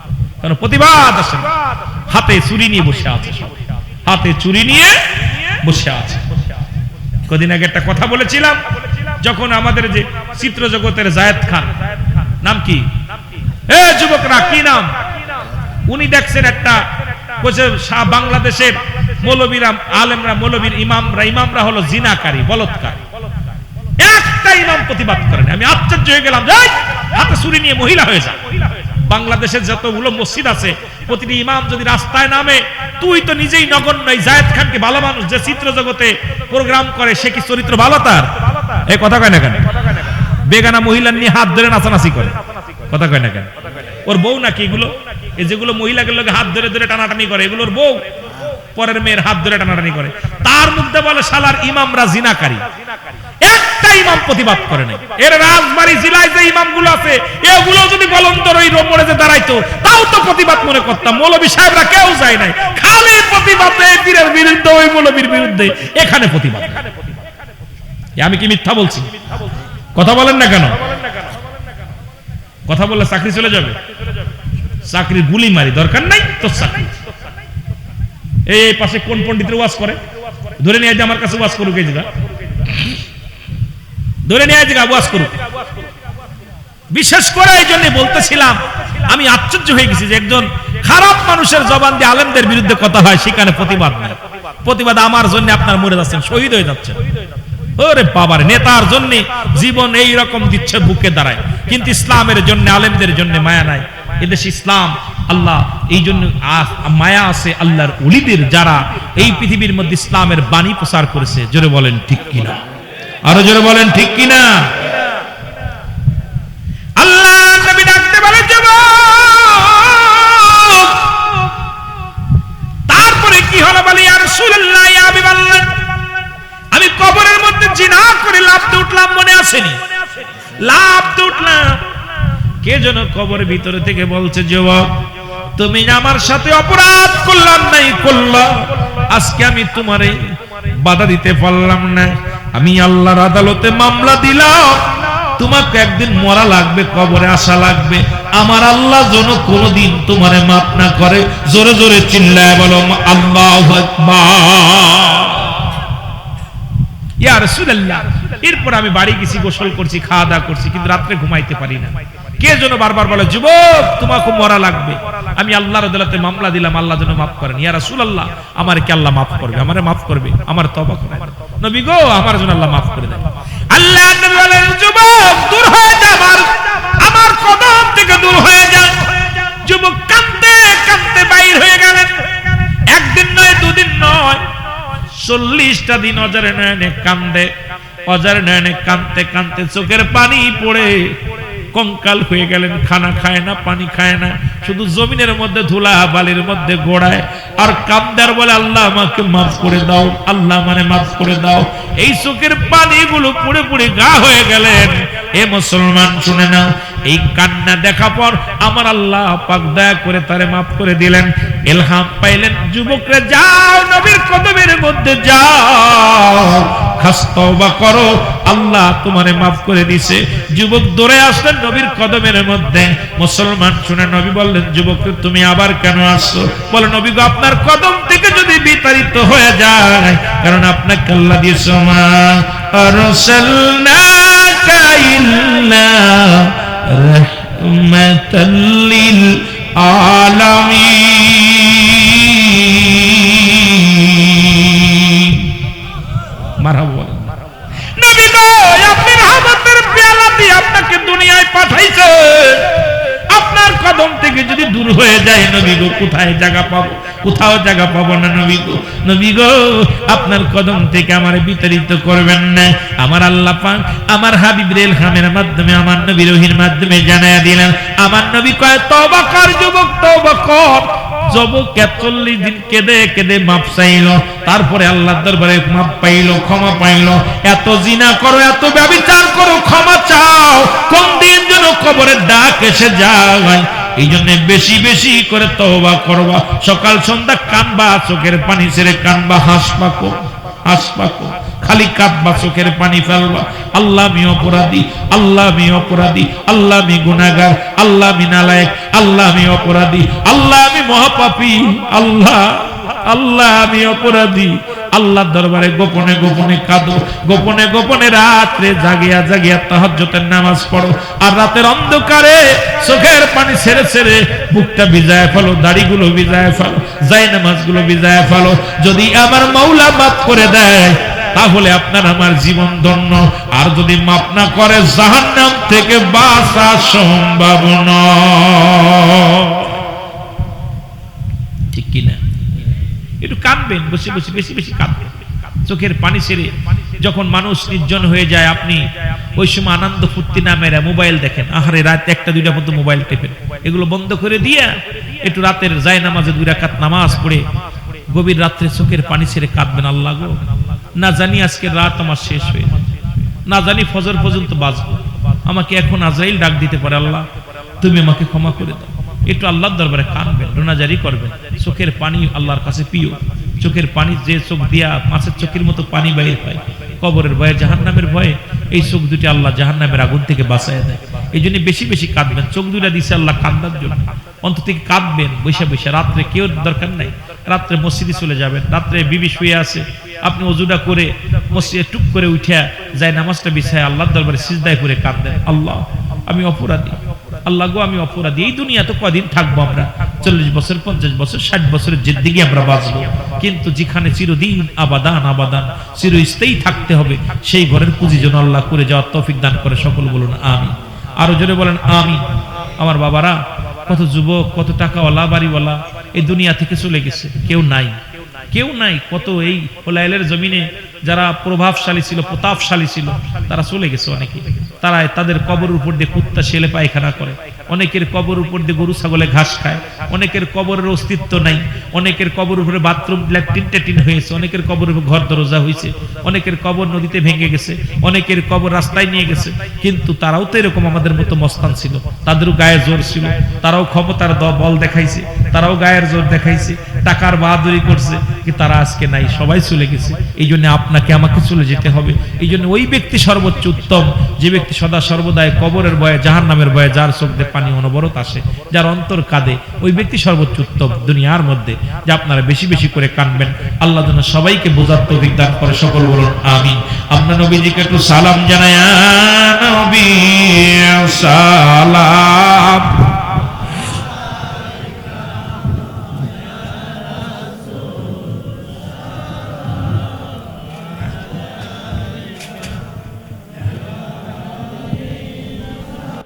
কারণ প্রতিবাদ আসে না, হাতে চুরি নিয়ে বসে আছে, হাতে চুরি নিয়ে বসে আছে। কদিন আগে একটা কথা বলেছিলাম, যখন আমাদের যে চিত্র জগতের জায়েদ খান, নাম কি, এ যুবকরা কি নাম, উনি দেখছেন একটা বাংলাদেশের মৌলবীরা, আলেমরা, মৌলবীর ইমামরা হলো জিনাকারী, বলৎকার, একটা ইমাম প্রতিবাদ করেন। আমি আশ্চর্য হয়ে গেলাম, যাই হাতে ছুরি নিয়ে মহিলা হয়ে যায়। বাংলাদেশের যতগুলো মসজিদ আছে প্রতিটি ইমাম যদি রাস্তায় নামে, তুই তো নিজেই নগণ্য, জায়েদ খানকে ভালো মানুষ, যে চিত্র জগতে প্রোগ্রাম করে, সে কি চরিত্র ভালো তার? এই কথা কয় না কেন? বেগানা মহিলা নিয়ে হাত ধরে নাচানাচি করে, কথা কয় না কেন? ওর বউ নাকি এগুলো? এই যেগুলো মহিলাদের লোকে হাত ধরে ধরে টানাটানি করে, এগুলোর বউ, পরের মেয়ের হাত ধরে টানাটানি করে, তার মধ্যে বলে শালার ইমামরা জিনাকারী। একটা ইমাম প্রতিবাদ করে নাই। এর রাজবাড়ী জেলায় যে ইমামগুলো আছে, এগুলো যদি বলন্তর ওই রোমরে যে দাঁড়াইতো, তাও তো প্রতিবাদ মনে করতাম। মৌলবী সাহেবরা কেউ যায় নাই, খালি প্রতিবাদ এই পীরের বিরুদ্ধে, ওই মৌলবীর বিরুদ্ধে, এখানে প্রতিবাদ। আমি কি মিথ্যা বলছি? কথা বলেন না কেন? কথা বললে চাকরি চলে যাবে, চাকরি গুলি মারি, দরকার নাই তো চাকরি। এই পাশে কোন পণ্ডিতের ওয়াজ করে, ধরে নিয়ে আমার কাছে ওয়াজ করুক, এই জায়গা ধরে নিয়ে ওয়াজ করুক। বিশেষ করে এই জন্য বলতেছিলাম, আমি আশ্চর্য হয়ে গেছি যে একজন খারাপ মানুষের জবান দিয়ে আলেমদের বিরুদ্ধে কথা হয়, সেখানে প্রতিবাদ নাই। প্রতিবাদ আমার জন্য আপনার মরে যাচ্ছেন, শহীদ হয়ে যাচ্ছেন। ওরে বাবার, নেতার জন্য জীবন এই রকম দিচ্ছে, বুকে দাঁড়ায়, কিন্তু ইসলামের জন্য, আলেমদের জন্য মায়া নাই। এদেশে ইসলাম, আল্লাহ এই জন্য মায়া আছে আল্লাহর ওলিদের, যারা এই পৃথিবীর মধ্যে ইসলামের বাণী প্রচার করেছে, জোরে বলেন ঠিক কিনা, আরো জোরে বলেন ঠিক কিনা। আল্লাহ নবী ডাকতে বলে যুবক, তারপরে কি হলো বলে, ইয়া রাসূলুল্লাহ, ইয়া হাবিবাল্লাহ, আমি কবরের মধ্যে জিনা করে লাফতে উঠলাম, মনে আসেনি? লাফতে উঠলাম, কে যেন কবরের ভিতরে থেকে বলছে, যুবক তুমি আমার সাথে অপরাধ করলাম নাই করলা, আজকে আমি তোমারে বাধা দিতে পারলাম না, আমি আল্লাহর আদালতে মামলা দিলাম, তোমাকে একদিন মরা লাগবে, কবরে আসা লাগবে, আমার আল্লাহ যেন কোনদিন তোমারে মাফ না করে। জোরে জোরে চিল্লায় বলো আল্লাহু আকবার। ইয়া রাসূলুল্লাহ, এরপর আমি বাড়ি গেছি, গোসল করছি, খাওয়া দাওয়া করছি, কিন্তু রাত্রে ঘুমাইতে পারি না। কে যেন বারবার বলে, যুবক তোমাকে মরা লাগবে, আমি আল্লাহর আদালতে মামলা দিলাম, আল্লাহ যেন মাফ করেন। ইয়া রাসূলুল্লাহ, আমার কি আল্লাহ মাফ করবে? আমারে মাফ করবে? আমার তওবা করেন নবী গো, আমার জন্য আল্লাহ মাফ করে দেন। আল্লাহ নবী বলেন, যুবক দূর হয়ে যা, আমার কদম থেকে দূর হয়ে যা। যুবক কাঁদতে কাঁদতে বাইর হয়ে গেলেন। একদিন নয়, দুদিন নয়, 40টা দিন অজারে নয়নে কান্দে, অজারে নয়নে কাঁদতে কাঁদতে চোখের পানি পড়ে কঙ্কাল হয়ে গেলেন। খানা খায় না, পানি খায় না, শুধু জমিনের মধ্যে ধুলা বালির মধ্যে গোড়ায় আর কান্দার বলে, আল্লাহ আমাকে মাফ করে দাও, আল্লাহ মানে মাফ করে দাও। এই চোখের পানিগুলো পুড়ে পুড়ে গা হয়ে গেলেন। এ মুসলমান শুনে নাও, এই কান্না দেখা পর আমার আল্লাহ পাক দয়া করে তারে মাফ করে দিলেন। ইলহাম পাইলেন, যুবকরা যাও নবীর কদমের মধ্যে যাও, খাস তওবা করো, আল্লাহ তোমারে মাফ করে দিয়েছে। যুবক দৌড়ে আসলেন নবীর কদমের মধ্যে। মুসলমান শুনে নবী বললেন, যুবক তুমি আবার কেন আসছো? বলে, নবী গো, আপনার কদম থেকে যদি বিতাড়িত হয়ে যায়, কারণ আপনাকে আল্লাহ দিয়েছে, মা আরসালনাকা ইল্লা রাহমাতাল লিল আলামিন। মারহাবা। থেকে যদি দূর হয়ে যায় নবী গো কোথায় জায়গা পাবো? কোথাও জায়গা পাবো না নবী গো। নবী গো আপনার কদম থেকে আমারে বিতাড়িত করবেন না। আমার আল্লাহ পাক আমার হাবিব ইলহামের মাধ্যমে আমার নবীর ওহীর মাধ্যমে জানায়া দিলেন, আমার নবী কয় তওবা কর যুবক, তওবা কর। যুবক ৪০ দিন কেঁদে কেঁদে মাপ চাইল, তারপরে আল্লাহর দরবারে মাপ পাইল, ক্ষমা পাইল। এত জিনা করো, এত ব্যভিচার করো, ক্ষমা চাও, কোন দিন যেন কবরের ডাক এসে যায়। এই জন্য বেশি বেশি করে তওবা করবা। সকাল সন্ধ্যা কানবা, চোখের পানি ছেড়ে কানবা, হাসপাকো হাসপাকো, খালি কাঁদবা, চোখের পানি ফেলবা। আল্লাহ আমি অপরাধী, আল্লাহ আমি অপরাধী, আল্লাহ আমি গুনাহগার, আল্লাহ আমি নালায়েক, আল্লাহ আমি অপরাধী, আল্লাহ আমি মহাপাপী, আল্লাহ আল্লাহ আমি অপরাধী। আল্লাহর দরবারে গোপনে গোপনে কাঁদো, গোপনে গোপনে রাত্রে জাগিয়া জাগিয়া তাহাজ্জুদের নামাজ পড়ো। আর রাতের অন্ধকারে চোখের পানি ছেড়ে ছেড়ে বুকটা ভিজায় ফেলো, দাড়িগুলো ভিজায় ফেলো, জায়নামাজগুলো ভিজায় ফেলো। যদি আমার মাওলা মাফ করে দেয় তাহলে আপনার আমার জীবন ধন্য। আর যদি মাফ না করে জাহান্নাম থেকে বাঁচা সম্ভব নয়। ঠিক কিনা? একটু কাঁদবেন, বসে বসে বেশি বেশি কাঁদবেন, চোখের পানি ছেড়ে। যখন মানুষ নির্জন হয়ে যায়, আপনি ওই সময় আনন্দ ফুর্তি না মেরে মোবাইল দেখেন, আহারে রাত 1টা 2টা পর্যন্ত মোবাইল টেপেন। এগুলো বন্ধ করে দিয়ে একটু রাতের জায়নামাজে 2 রাকাত নামাজ পড়ে গভীর রাত্রে চোখের পানি ছেড়ে কাঁদবেন। আল্লাহ গো, না জানি আজকে রাত আমার শেষ হয়ে যাবে, না জানি ফজর পর্যন্ত বাঁচবো, আমাকে এখন আজরাইল ডাক দিতে পারে, আল্লাহ তুমি আমাকে ক্ষমা করে দাও। একটু আল্লাহর দরবারে কাঁদবেন, রোনাজারি করবেন। চোখের পানি আল্লাহর কাছে প্রিয়। চোখের পানি যে চোখ দিয়া মাছের চোখের মতো পানি বাইরে পায়, কবরের ভয়ে, জাহান্নামের ভয়ে এই চোখ দুটি আল্লাহ জাহান্নামের আগুন থেকে বাঁচায় দেয়। এই জন্য বেশি বেশি কাঁদবেন। চোখ দুটা দিছে আল্লাহ কান্দার জন্য, অন্তত থেকে কাঁদবেন বৈশা বৈশা। রাত্রে কেউ দরকার নাই, রাত্রে মসজিদে চলে যাবেন। রাত্রে বিবি শুয়ে আছে, আপনি ওযুটা করে মসজিদে টুক করে উঠিয়া যায় নামাজটা বিছায় আল্লাহর দরবারে সিজদায় করে কাঁদেন, আল্লাহ আমি অপরাধী, আল্লাহ গো আমি অপরাধী। এই দুনিয়া তো কদিন থাকবো আমরা? 40 বছর, 50 বছর, 60 বছরের জিন্দেগি আমরা বাঁচবো, কিন্তু যেখানে চিরদিন আবাদান আবাদান চিরস্থায়ী থাকতে হবে, সেই ঘরের পুঁজি যেন আল্লাহ করে যাওয়ার তৌফিক দান করে। সকল বলুন আমিন। আরো জোরে বলেন আমিন। আমার বাবারা, কত যুবক, কত টাকাওয়ালা, বাড়িওয়ালা এই দুনিয়া থেকে চলে গেছে, কেউ নাই, কেউ নাই। কত এই হোলাইলের জমিনে যারা প্রভাবশালী ছিল, প্রতাপশালী ছিল, তারা চলে গেছে। অনেকে তারা তাদের কবরের উপর দিয়ে কুত্তা শেলে পায়খানা করে, অনেকের কবর উপর দিয়ে গরু ছাগলে ঘাস খায়, অনেকের কবরের অস্তিত্ব নাই, অনেকের কবর উপরে বাথরুম ল্যাট্রিন ট্যাটিন হয়েছে, অনেকের কবর উপরে ঘর দরজা হয়েছে, অনেকের কবর নদীতে ভেঙে গেছে, অনেকের কবর রাস্তায় নিয়ে গেছে। কিন্তু তারাও তো এরকম আমাদের মতো মস্তান ছিল, তাদেরও গায়ে জোর ছিল, তারাও ক্ষমতার বল দেখাইছে, তারাও গায়ের জোর দেখাইছে, টাকার বাহাদুরি করছে, কি তারা আজকে নাই, সবাই চলে গেছে। এই জন্য আপনাকে আমাকে চলে যেতে হবে। এই জন্য ওই ব্যক্তি সর্বোচ্চ উত্তম, যে ব্যক্তি সদা সর্বদাই কবরের ভয়ে, জাহান্নামের ভয়ে, যার চোখ দিয়ে পানি অনবরত আসে, যার অন্তর কাঁদে, ওই ব্যক্তি সর্বোচ্চ উত্তম দুনিয়ার মধ্যে। যে আপনারা বেশি বেশি করে কাঁদবেন, আল্লাহ যেন সবাইকে বোঝার তৌফিক দান করে। সকল বলুন আমিন। আপনার নবীজিকে একটু সালাম জানায়া, নবী সালাম।